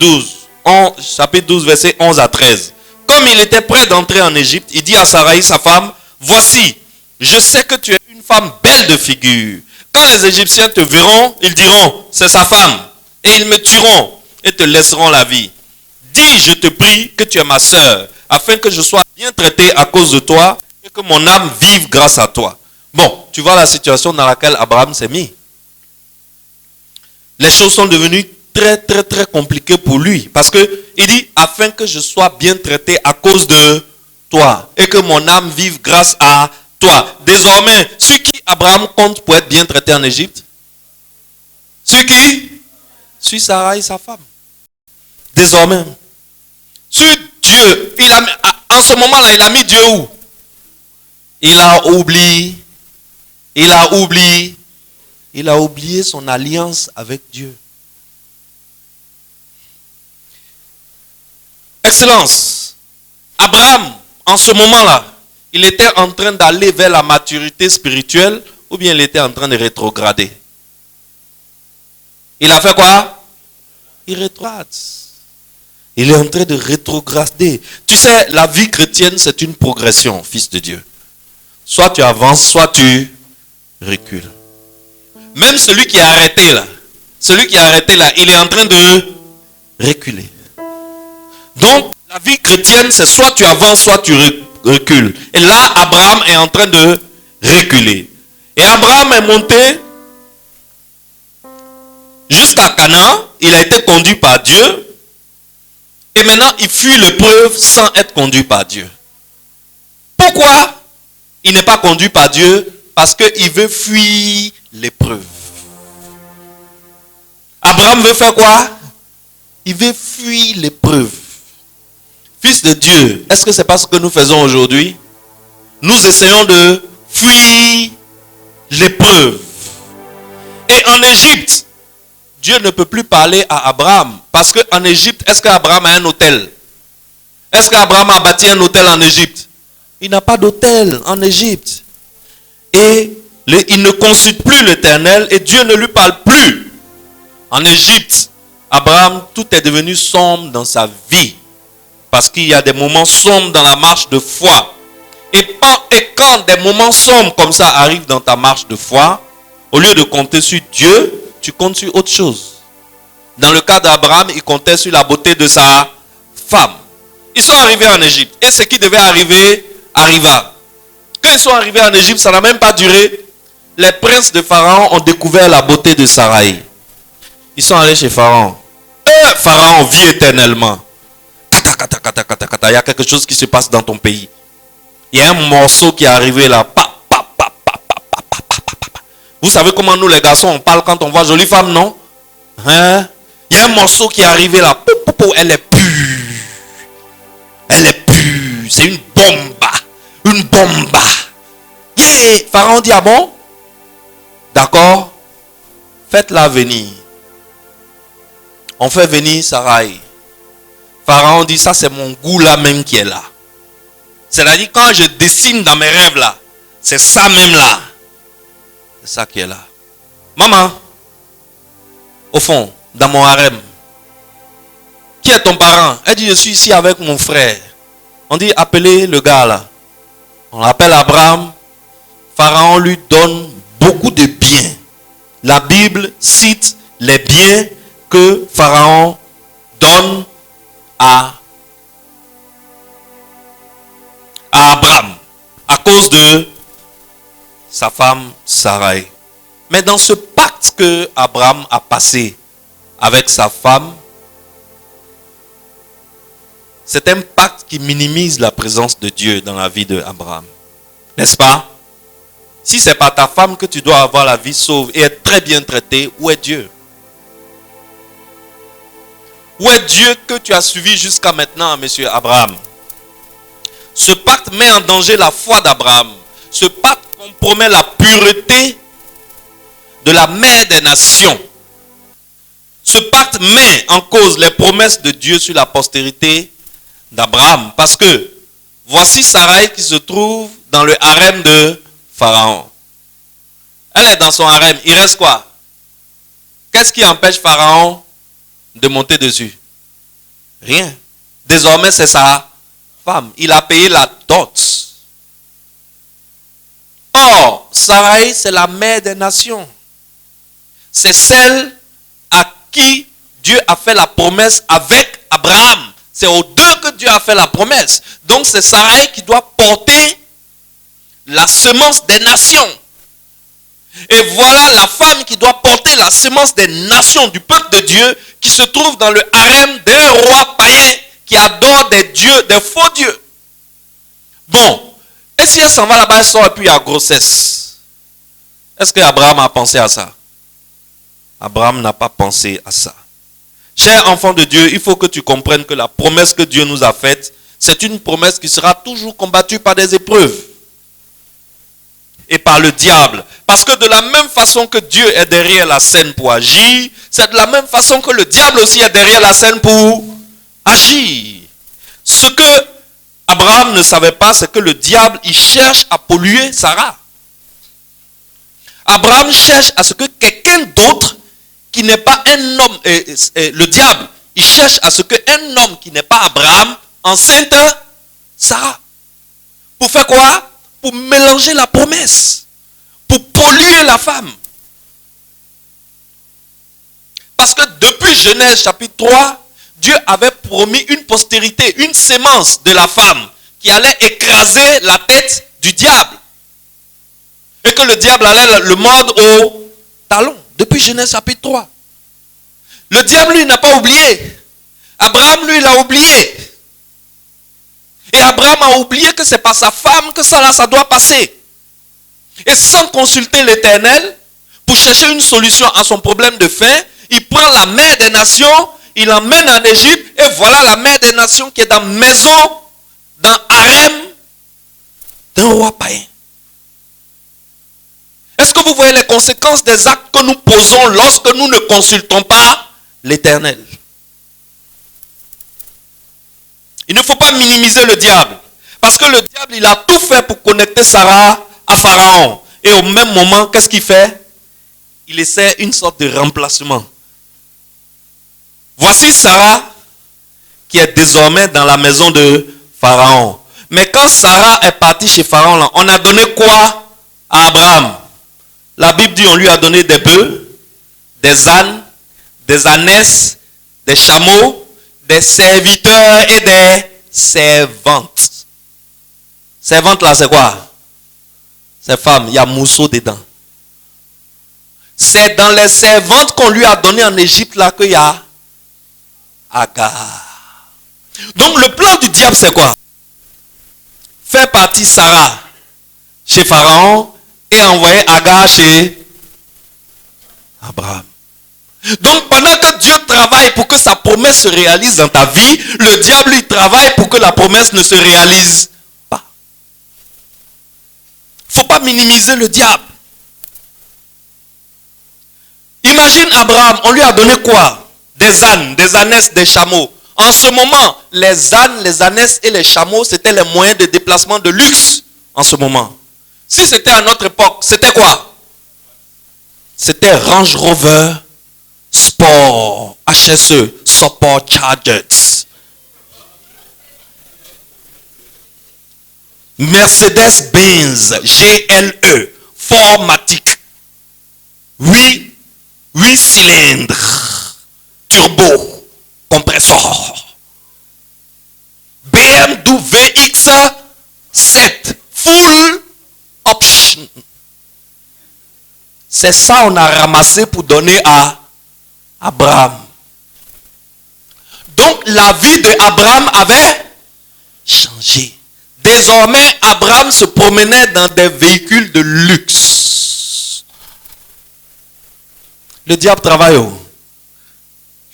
12, verset 11 à 13. Comme il était prêt d'entrer en Égypte, il dit à Saraï, sa femme, voici, je sais que tu es une femme belle de figure. Quand les Égyptiens te verront, ils diront, c'est sa femme. Et ils me tueront et te laisseront la vie. Dis, je te prie, que tu es ma sœur, afin que je sois bien traité à cause de toi et que mon âme vive grâce à toi. Bon, tu vois la situation dans laquelle Abraham s'est mis. Les choses sont devenues très compliquées pour lui. Parce que il dit, afin que je sois bien traité à cause de toi et que mon âme vive grâce à toi. Désormais, sur qui Abraham compte pour être bien traité en Égypte? Sur qui? Sur Sarah et sa femme. Désormais. Sur Dieu. En ce moment-là, il a mis Dieu où? Il a oublié. Il a oublié son alliance avec Dieu. Excellence. Abraham, en ce moment-là, il était en train d'aller vers la maturité spirituelle ou bien il était en train de rétrograder? Il a fait quoi? Il rétrograde. Il est en train de rétrograder. Tu sais, la vie chrétienne, c'est une progression, fils de Dieu. Soit tu avances, soit tu recules. Même celui qui a arrêté là, il est en train de reculer. Donc, la vie chrétienne, c'est soit tu avances, soit tu recules. Et là, Abraham est en train de reculer. Et Abraham est monté jusqu'à Canaan. Il a été conduit par Dieu. Et maintenant, il fuit l'épreuve sans être conduit par Dieu. Pourquoi il n'est pas conduit par Dieu? Parce qu'il veut fuir l'épreuve. Abraham veut faire quoi? Il veut fuir l'épreuve. Fils de Dieu, est-ce que c'est pas ce que nous faisons aujourd'hui? Nous essayons de fuir l'épreuve. Et en Égypte, Dieu ne peut plus parler à Abraham. Parce qu'en Égypte, est-ce qu'Abraham a un hôtel? Est-ce qu'Abraham a bâti un hôtel en Égypte? Il n'a pas d'hôtel en Égypte. Et Il ne consulte plus l'Éternel et Dieu ne lui parle plus. En Égypte, Abraham, tout est devenu sombre dans sa vie. Parce qu'il y a des moments sombres dans la marche de foi. Et quand des moments sombres comme ça arrivent dans ta marche de foi, au lieu de compter sur Dieu, tu comptes sur autre chose. Dans le cas d'Abraham, il comptait sur la beauté de sa femme. Ils sont arrivés en Égypte. Et ce qui devait arriver, arriva. Quand ils sont arrivés en Égypte, ça n'a même pas duré. Les princes de Pharaon ont découvert la beauté de Sarai. Ils sont allés chez Pharaon. Pharaon vit éternellement. Il y a quelque chose qui se passe dans ton pays. Il y a un morceau qui est arrivé là. Vous savez comment nous les garçons on parle quand on voit jolie femme, non? Hein? Il y a un morceau qui est arrivé là. Elle est pure. Elle est pure. C'est une bombe. Une bombe. Yeah. Pharaon dit, ah bon? D'accord. Faites-la venir. On fait venir Sarai. Pharaon dit, ça c'est mon goût là même qui est là. C'est-à-dire quand je dessine dans mes rêves là, c'est ça même là. C'est ça qui est là. Maman, au fond, dans mon harem, qui est ton parent? Elle dit, je suis ici avec mon frère. On dit, appelez le gars là. On l'appelle Abraham. Pharaon lui donne beaucoup de biens. La Bible cite les biens que Pharaon donne à Abraham à cause de sa femme Sarai. Mais dans ce pacte que Abraham a passé avec sa femme, c'est un pacte qui minimise la présence de Dieu dans la vie d'Abraham. N'est-ce pas? Si ce n'est pas ta femme que tu dois avoir la vie sauve et être très bien traité, où est Dieu? Où est Dieu que tu as suivi jusqu'à maintenant, monsieur Abraham? Ce pacte met en danger la foi d'Abraham. Ce pacte compromet la pureté de la mère des nations. Ce pacte met en cause les promesses de Dieu sur la postérité d'Abraham. Parce que voici Sarai qui se trouve dans le harem de Pharaon. Elle est dans son harem. Il reste quoi? Qu'est-ce qui empêche Pharaon de monter dessus? Rien. Désormais, c'est sa femme. Il a payé la dot. Or, Sarai, c'est la mère des nations. C'est celle à qui Dieu a fait la promesse avec Abraham. C'est aux deux que Dieu a fait la promesse. Donc, c'est Sarai qui doit porter la semence des nations. Et voilà la femme qui doit porter la semence des nations du peuple de Dieu qui se trouve dans le harem d'un roi païen qui adore des dieux, des faux dieux. Bon, et si elle s'en va là-bas, elle sort et puis il y a grossesse. Est-ce que Abraham a pensé à ça? Abraham n'a pas pensé à ça. Cher enfant de Dieu, il faut que tu comprennes que la promesse que Dieu nous a faite, c'est une promesse qui sera toujours combattue par des épreuves. Et par le diable. Parce que de la même façon que Dieu est derrière la scène pour agir, c'est de la même façon que le diable aussi est derrière la scène pour agir. Ce que Abraham ne savait pas, c'est que le diable, il cherche à polluer Sarah. Abraham cherche à ce que quelqu'un d'autre qui n'est pas un homme, le diable, il cherche à ce qu'un homme qui n'est pas Abraham enceinte Sarah. Pour faire quoi? Pour mélanger la promesse, pour polluer la femme. Parce que depuis Genèse chapitre 3, Dieu avait promis une postérité, une sémence de la femme qui allait écraser la tête du diable. Et que le diable allait le mordre au talon. Depuis Genèse chapitre 3. Le diable, lui, n'a pas oublié. Abraham, lui, l'a oublié. Et Abraham a oublié que c'est par sa femme que ça doit passer. Et sans consulter l'Éternel, pour chercher une solution à son problème de faim, il prend la mère des nations, il l'emmène en Égypte, et voilà la mère des nations qui est dans maison, dans harem d'un roi païen. Est-ce que vous voyez les conséquences des actes que nous posons lorsque nous ne consultons pas l'Éternel? Il ne faut pas minimiser le diable. Parce que le diable, il a tout fait pour connecter Sarah à Pharaon. Et au même moment, qu'est-ce qu'il fait? Il essaie une sorte de remplacement. Voici Sarah qui est désormais dans la maison de Pharaon. Mais quand Sarah est partie chez Pharaon, on a donné quoi à Abraham? La Bible dit on lui a donné des bœufs, des ânes, des ânesses, des chameaux, des serviteurs et des servantes. Servantes là, c'est quoi? C'est femmes, il y a mousseau dedans. C'est dans les servantes qu'on lui a donné en Égypte là qu'il y a Agar. Donc le plan du diable c'est quoi? Faire partie Sarah chez Pharaon et envoyer Agar chez Abraham. Donc pendant que Dieu travaille pour que sa promesse se réalise dans ta vie, le diable lui travaille pour que la promesse ne se réalise pas. Il ne faut pas minimiser le diable. Imagine Abraham, on lui a donné quoi? Des ânes, des ânesses, des chameaux. En ce moment, les ânes, les ânesses et les chameaux, c'était les moyens de déplacement de luxe en ce moment. Si c'était à notre époque, c'était quoi? C'était Range Rover Sport, HSE, Support Chargers. Mercedes-Benz, GLE, Formatic. 8 cylindres, turbo, compresseur. BMW X7, full option. C'est ça on a ramassé pour donner à Abraham. Donc la vie de Abraham avait changé. Désormais, Abraham se promenait dans des véhicules de luxe. Le diable travaille.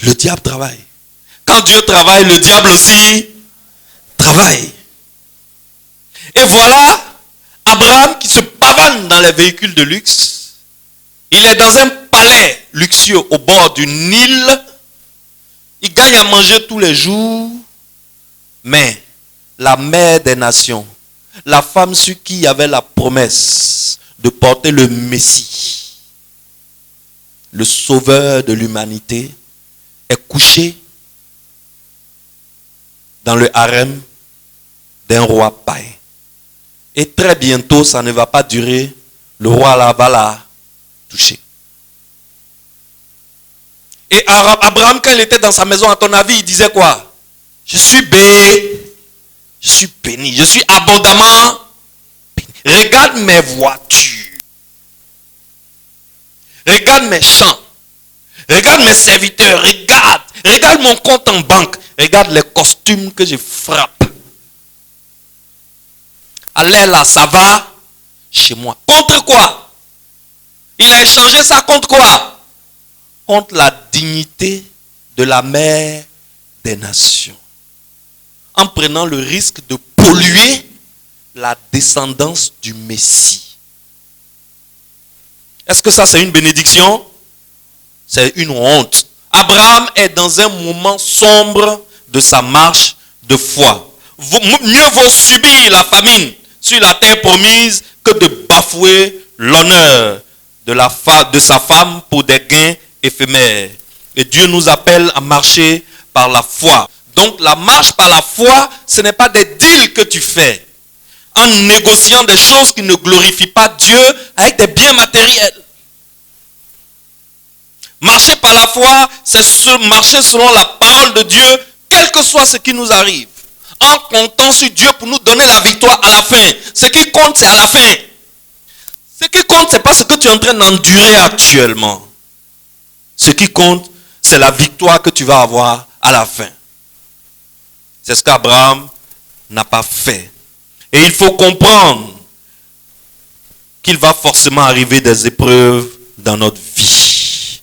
Le diable travaille. Quand Dieu travaille, le diable aussi travaille. Et voilà Abraham qui se pavane dans les véhicules de luxe. Il est dans un palais luxueux au bord du Nil. Il gagne à manger tous les jours. Mais la mère des nations, la femme sur qui il y avait la promesse de porter le Messie, le sauveur de l'humanité, est couchée dans le harem d'un roi païen. Et très bientôt, ça ne va pas durer, le roi là va la toucher. Et Abraham, quand il était dans sa maison, à ton avis, il disait quoi? Je suis béni, je suis abondamment béni. Regarde mes voitures, regarde mes champs, regarde mes serviteurs, regarde mon compte en banque, regarde les costumes que je frappe. Allez là, ça va chez moi. Contre quoi? Il a échangé ça contre quoi? Contre la dignité de la mère des nations. En prenant le risque de polluer la descendance du Messie. Est-ce que ça c'est une bénédiction? C'est une honte. Abraham est dans un moment sombre de sa marche de foi. Mieux vaut subir la famine sur la terre promise que de bafouer l'honneur de sa femme pour des gains éphémères. Et Dieu nous appelle à marcher par la foi. Donc la marche par la foi, ce n'est pas des deals que tu fais en négociant des choses qui ne glorifient pas Dieu avec des biens matériels. Marcher par la foi, c'est marcher selon la parole de Dieu, quel que soit ce qui nous arrive. En comptant sur Dieu pour nous donner la victoire à la fin. Ce qui compte, c'est à la fin. Ce qui compte, ce n'est pas ce que tu es en train d'endurer actuellement. Ce qui compte, c'est la victoire que tu vas avoir à la fin. C'est ce qu'Abraham n'a pas fait. Et il faut comprendre qu'il va forcément arriver des épreuves dans notre vie.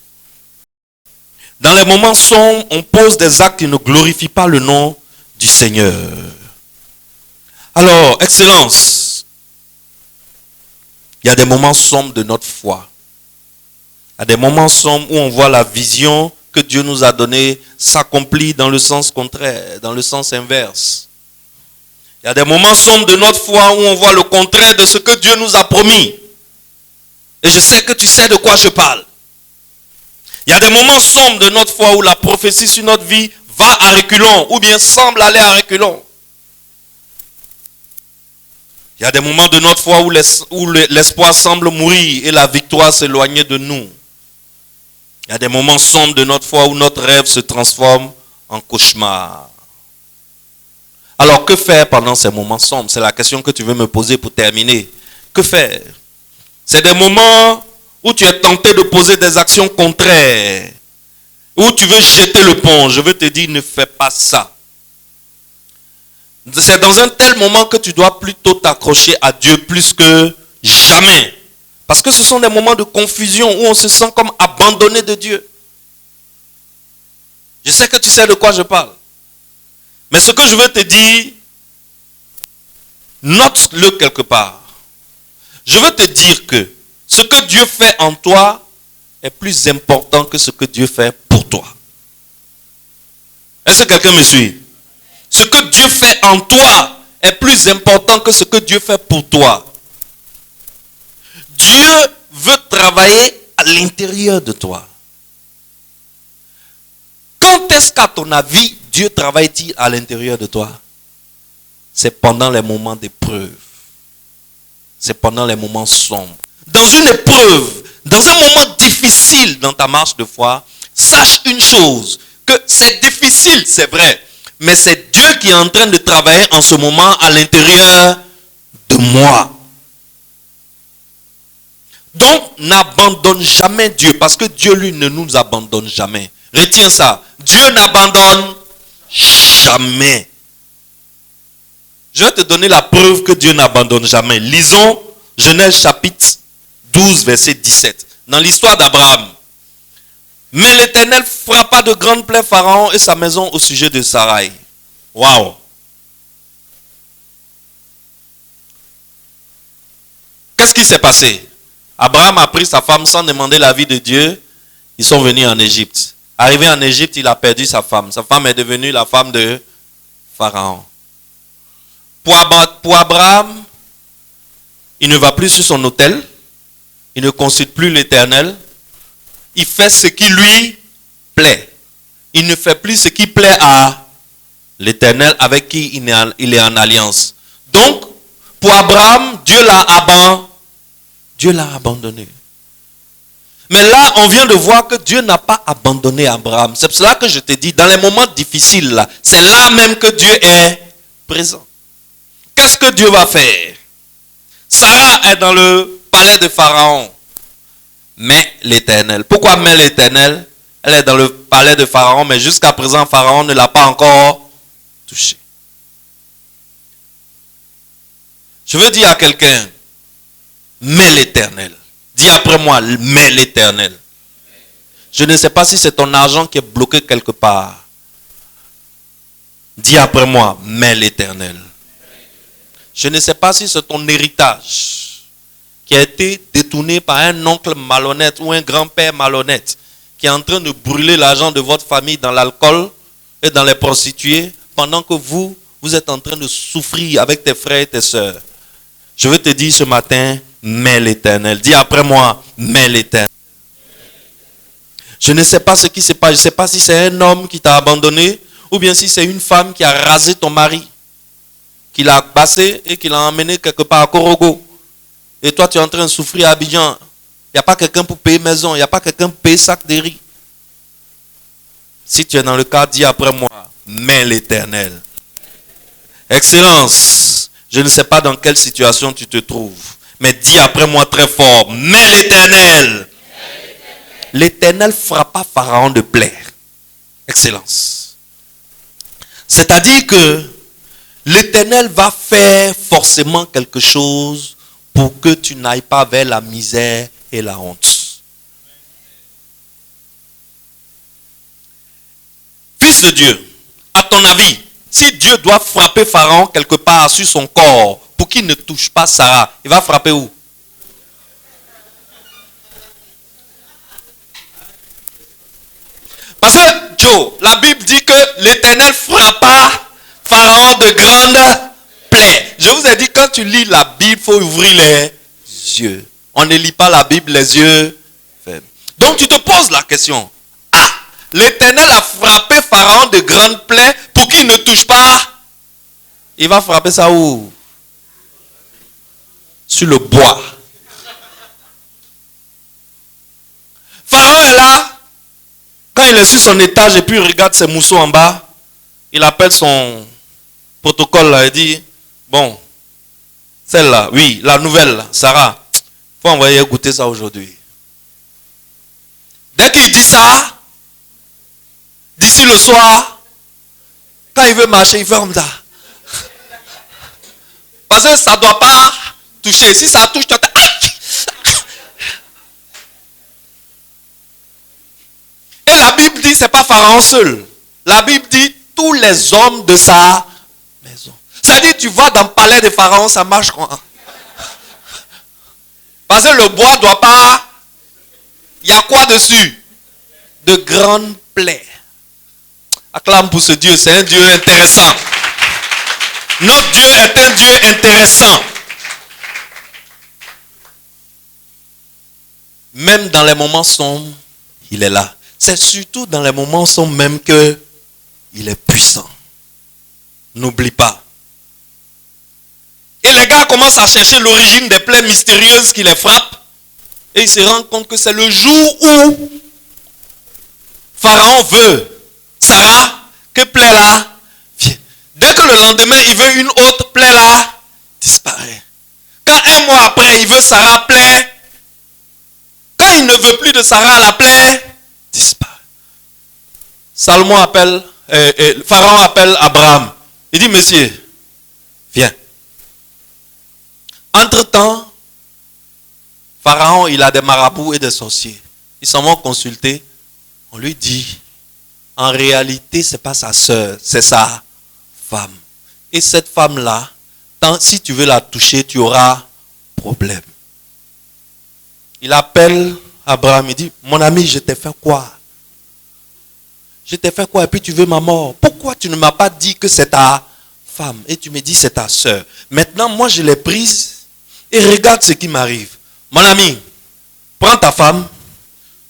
Dans les moments sombres, on pose des actes qui ne glorifient pas le nom du Seigneur. Alors, Excellence, il y a des moments sombres de notre foi. Il y a des moments sombres où on voit la vision que Dieu nous a donnée s'accomplir dans le sens contraire, dans le sens inverse. Il y a des moments sombres de notre foi où on voit le contraire de ce que Dieu nous a promis. Et je sais que tu sais de quoi je parle. Il y a des moments sombres de notre foi où la prophétie sur notre vie va à reculons ou bien semble aller à reculons. Il y a des moments de notre foi où l'espoir semble mourir et la victoire s'éloigner de nous. Il y a des moments sombres de notre foi où notre rêve se transforme en cauchemar. Alors que faire pendant ces moments sombres? C'est la question que tu veux me poser pour terminer. Que faire? C'est des moments où tu es tenté de poser des actions contraires, où tu veux jeter le pont. Je veux te dire, ne fais pas ça. C'est dans un tel moment que tu dois plutôt t'accrocher à Dieu plus que jamais. Parce que ce sont des moments de confusion où on se sent comme abandonné de Dieu. Je sais que tu sais de quoi je parle. Mais ce que je veux te dire, note-le quelque part. Je veux te dire que ce que Dieu fait en toi est plus important que ce que Dieu fait pour toi. Est-ce que quelqu'un me suit? Ce que Dieu fait en toi est plus important que ce que Dieu fait pour toi. Dieu veut travailler à l'intérieur de toi. Quand est-ce qu'à ton avis, Dieu travaille-t-il à l'intérieur de toi? C'est pendant les moments d'épreuve. C'est pendant les moments sombres. Dans une épreuve, dans un moment difficile dans ta marche de foi, sache une chose, que c'est difficile, c'est vrai, mais c'est Dieu qui est en train de travailler en ce moment à l'intérieur de moi. Donc, n'abandonne jamais Dieu, parce que Dieu, lui, ne nous abandonne jamais. Retiens ça. Dieu n'abandonne jamais. Je vais te donner la preuve que Dieu n'abandonne jamais. Lisons Genèse chapitre 12, verset 17. Dans l'histoire d'Abraham. Mais l'Éternel frappa de grandes plaies Pharaon et sa maison au sujet de Sarai. Waouh! Qu'est-ce qui s'est passé? Abraham a pris sa femme sans demander l'avis de Dieu. Ils sont venus en Égypte. Arrivé en Égypte, il a perdu sa femme. Sa femme est devenue la femme de Pharaon. Pour Abraham, il ne va plus sur son autel. Il ne consulte plus l'Éternel. Il fait ce qui lui plaît. Il ne fait plus ce qui plaît à l'Éternel avec qui il est en alliance. Donc, pour Abraham, Dieu l'a abandonné. Mais là, on vient de voir que Dieu n'a pas abandonné Abraham. C'est pour cela que je te dis, dans les moments difficiles, là, c'est là même que Dieu est présent. Qu'est-ce que Dieu va faire? Sarah est dans le palais de Pharaon. Mais l'Éternel. Pourquoi mais l'Éternel? Elle est dans le palais de Pharaon, mais jusqu'à présent, Pharaon ne l'a pas encore touchée. Je veux dire à quelqu'un, mais l'Éternel. Dis après moi, mais l'Éternel. Je ne sais pas si c'est ton argent qui est bloqué quelque part. Dis après moi, mais l'Éternel. Je ne sais pas si c'est ton héritage qui a été détourné par un oncle malhonnête ou un grand-père malhonnête qui est en train de brûler l'argent de votre famille dans l'alcool et dans les prostituées pendant que vous êtes en train de souffrir avec tes frères et tes sœurs. Je veux te dire ce matin, mais l'Éternel. Dis après moi, mais l'Éternel. Je ne sais pas ce qui se passe. Je ne sais pas si c'est un homme qui t'a abandonné ou bien si c'est une femme qui a rasé ton mari, qui l'a passé et qui l'a emmené quelque part à Korogo. Et toi, tu es en train de souffrir à Abidjan. Il n'y a pas quelqu'un pour payer maison. Il n'y a pas quelqu'un pour payer sac de riz. Si tu es dans le cas, dis après moi, mais l'Éternel. Excellence. Je ne sais pas dans quelle situation tu te trouves. Mais dis après moi très fort, mais l'Éternel. L'Éternel frappa Pharaon de plaies. Excellence. C'est-à-dire que l'Éternel va faire forcément quelque chose pour que tu n'ailles pas vers la misère et la honte. Fils de Dieu, à ton avis, si Dieu doit frapper Pharaon quelque part sur son corps pour qu'il ne touche pas Sarah, il va frapper où? Parce que, Joe, la Bible dit que l'Éternel frappa Pharaon de grandes plaies. Je vous ai dit, quand tu lis la Bible, il faut ouvrir les yeux. On ne lit pas la Bible les yeux fermés. Donc tu te poses la question. Ah, l'Éternel a frappé Pharaon de grandes plaies pour qu'il ne touche pas. Il va frapper ça où? Sur le bois. Pharaon est là. Quand il est sur son étage et puis il regarde ses mousseaux en bas, il appelle son protocole là et dit, bon, celle-là, oui, la nouvelle, là, Sarah, il faut envoyer goûter ça aujourd'hui. Dès qu'il dit ça, d'ici le soir, quand il veut marcher, il fait comme ça. Parce que ça ne doit pas toucher. Si ça touche, tu vas... Et la Bible dit, ce n'est pas Pharaon seul. La Bible dit, tous les hommes de sa maison. C'est-à-dire, tu vas dans le palais de Pharaon, ça marche quoi? Parce que le bois ne doit pas... Il y a quoi dessus? De grandes plaies. Acclame pour ce Dieu, c'est un Dieu intéressant. Notre Dieu est un Dieu intéressant. Même dans les moments sombres, il est là. C'est surtout dans les moments sombres même que il est puissant. N'oublie pas. Et les gars commencent à chercher l'origine des plaies mystérieuses qui les frappent. Et ils se rendent compte que c'est le jour où Pharaon veut Sarah, que plaie là vienne. Dès que le lendemain, il veut une autre, plaie là disparaît. Quand un mois après, il veut Sarah, plaie. Quand il ne veut plus de Sarah, la plaie disparaît. Salomon appelle, Pharaon appelle Abraham. Il dit, monsieur, viens. Entre-temps, Pharaon, il a des marabouts et des sorciers. Ils s'en vont consulter. On lui dit, en réalité, ce n'est pas sa sœur, c'est sa femme. Et cette femme-là, si tu veux la toucher, tu auras problème. Il appelle Abraham, il dit, mon ami, je t'ai fait quoi? Je t'ai fait quoi? Et puis tu veux ma mort. Pourquoi tu ne m'as pas dit que c'est ta femme? Et tu me dis c'est ta sœur. Maintenant, moi, je l'ai prise et regarde ce qui m'arrive. Mon ami, prends ta femme.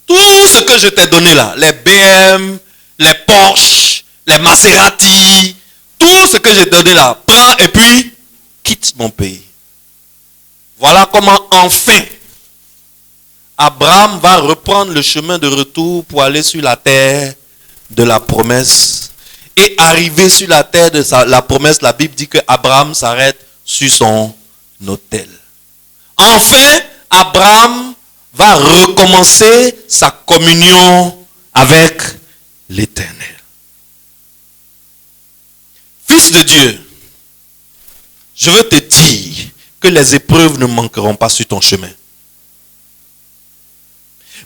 Tout ce que je t'ai donné là, les BM, les Porsche, les Maserati, tout ce que j'ai donné là, prends et puis quitte mon pays. Voilà comment enfin Abraham va reprendre le chemin de retour pour aller sur la terre de la promesse. Et arrivé sur la terre de la promesse, la Bible dit que Abraham s'arrête sur son autel. Enfin, Abraham va recommencer sa communion avec l'Éternel. Fils de Dieu, je veux te dire que les épreuves ne manqueront pas sur ton chemin.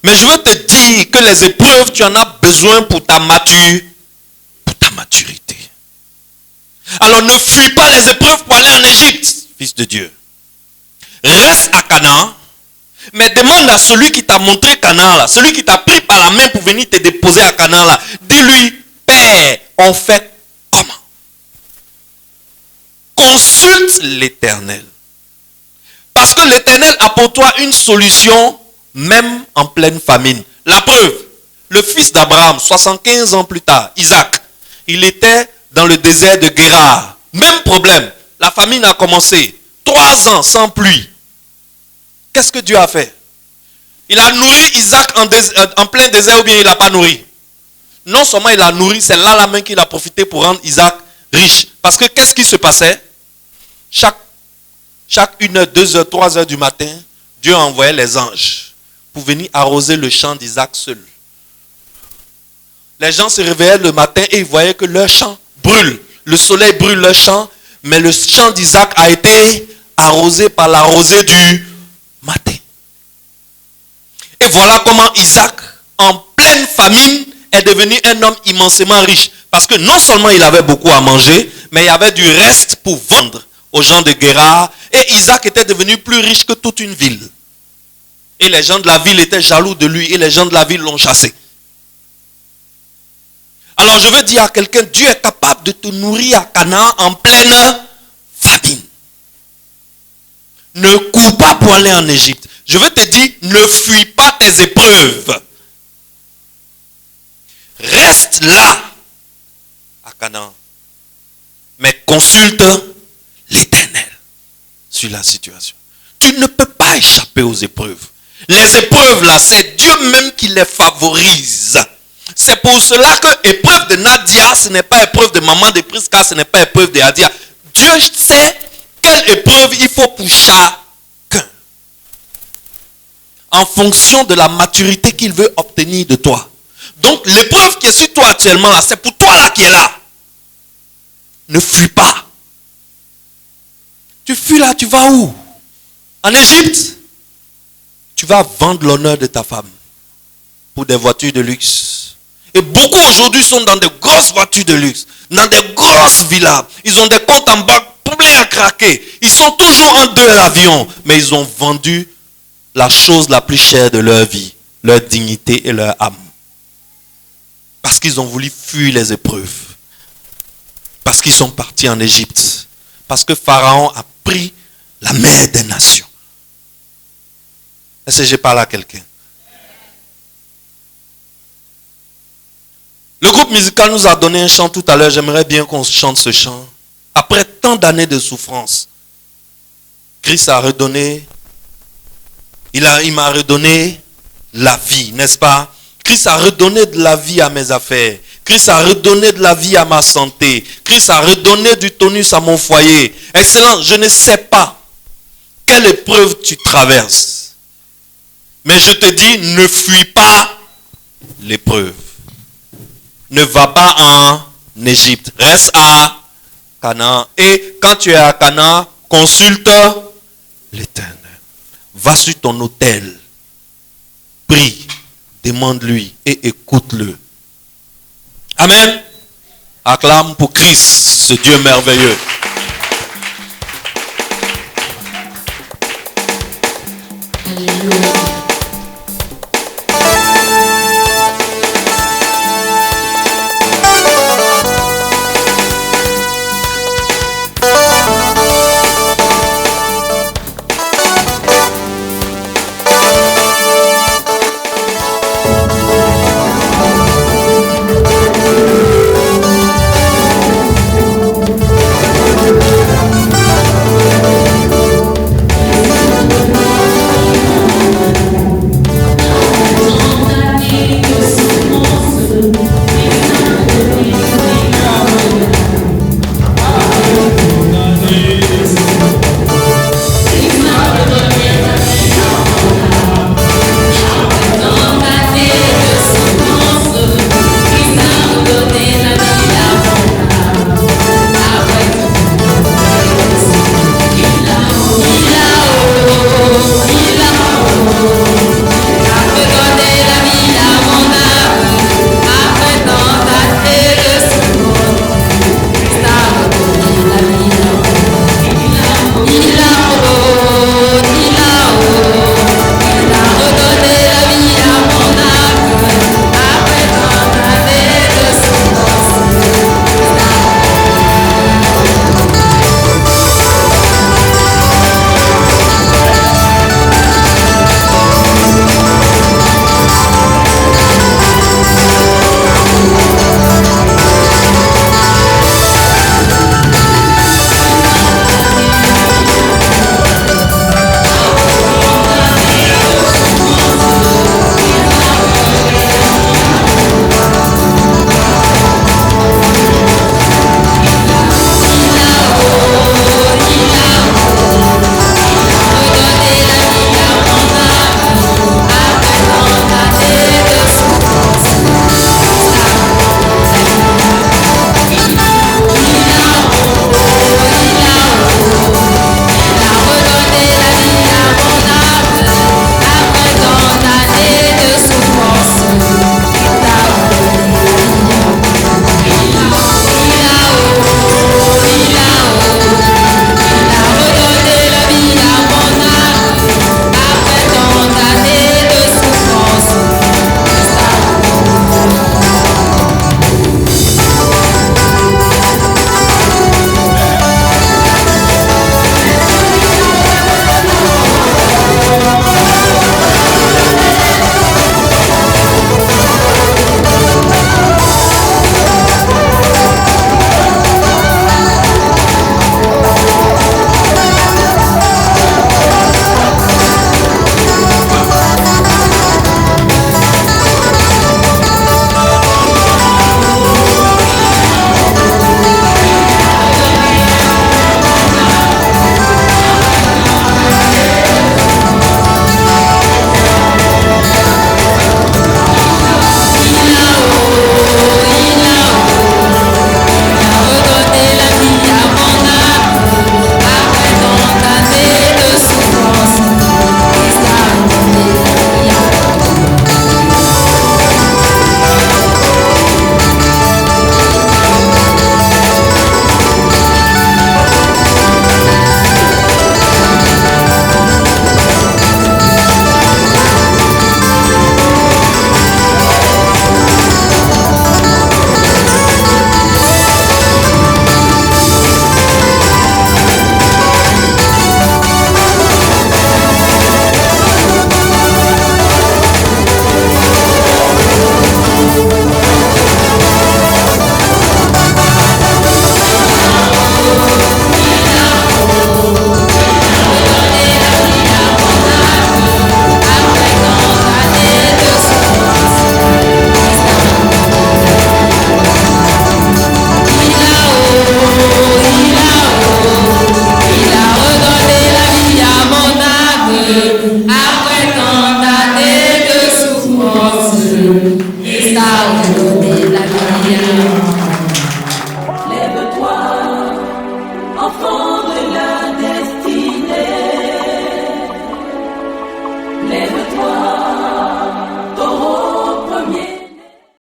Mais je veux te dire que les épreuves, tu en as besoin pour ta maturité. Alors ne fuis pas les épreuves pour aller en Égypte, fils de Dieu. Reste à Canaan, mais demande à celui qui t'a montré Canaan là, celui qui t'a pris par la main pour venir te déposer à Canaan là, dis-lui, Père, on fait comment? Consulte l'Éternel. Parce que l'Éternel a pour toi une solution, même en pleine famine. La preuve, le fils d'Abraham, 75 ans plus tard, Isaac, il était dans le désert de Guérar. Même problème, la famine a commencé. 3 ans sans pluie. Qu'est-ce que Dieu a fait? Il a nourri Isaac en plein désert ou bien il n'a pas nourri? Non seulement il a nourri, c'est là la main qu'il a profité pour rendre Isaac riche. Parce que qu'est-ce qui se passait? Chaque 1h, 2h, 3h du matin, Dieu envoyait les anges pour venir arroser le champ d'Isaac seul. Les gens se réveillaient le matin et ils voyaient que leur champ brûle. Le soleil brûle leur champ, mais le champ d'Isaac a été arrosé par la rosée du matin. Et voilà comment Isaac, en pleine famine, est devenu un homme immensément riche. Parce que non seulement il avait beaucoup à manger, mais il y avait du reste pour vendre aux gens de Guérar. Et Isaac était devenu plus riche que toute une ville. Et les gens de la ville étaient jaloux de lui et les gens de la ville l'ont chassé. Alors je veux dire à quelqu'un, Dieu est capable de te nourrir à Canaan en pleine famine. Ne cours pas pour aller en Égypte. Je veux te dire, ne fuis pas tes épreuves. Reste là, à Canaan. Mais consulte l'Éternel sur la situation. Tu ne peux pas échapper aux épreuves. Les épreuves là, c'est Dieu même qui les favorise. C'est pour cela que épreuve de Nadia, ce n'est pas épreuve de maman de Priska, ce n'est pas épreuve de Adia. Dieu sait quelle épreuve il faut pour chacun. En fonction de la maturité qu'il veut obtenir de toi. Donc l'épreuve qui est sur toi actuellement là, c'est pour toi là qui est là. Ne fuis pas. Tu fuis là, tu vas où? En Égypte. Tu vas vendre l'honneur de ta femme pour des voitures de luxe. Et beaucoup aujourd'hui sont dans de grosses voitures de luxe, dans des grosses villas. Ils ont des comptes en banque pleins à craquer. Ils sont toujours en deux à l'avion, mais ils ont vendu la chose la plus chère de leur vie, leur dignité et leur âme. Parce qu'ils ont voulu fuir les épreuves. Parce qu'ils sont partis en Égypte. Parce que Pharaon a pris la mère des nations. Est-ce que je parle à quelqu'un? Le groupe musical nous a donné un chant tout à l'heure. J'aimerais bien qu'on chante ce chant. Après tant d'années de souffrance, Christ a redonné, il m'a redonné la vie, n'est-ce pas? Christ a redonné de la vie à mes affaires. Christ a redonné de la vie à ma santé. Christ a redonné du tonus à mon foyer. Excellent, je ne sais pas quelle épreuve tu traverses. Mais je te dis, ne fuis pas l'épreuve. Ne va pas en Égypte. Reste à Canaan. Et quand tu es à Canaan, consulte l'Éternel. Va sur ton autel. Prie. Demande-lui et écoute-le. Amen. Acclame pour Christ, ce Dieu merveilleux.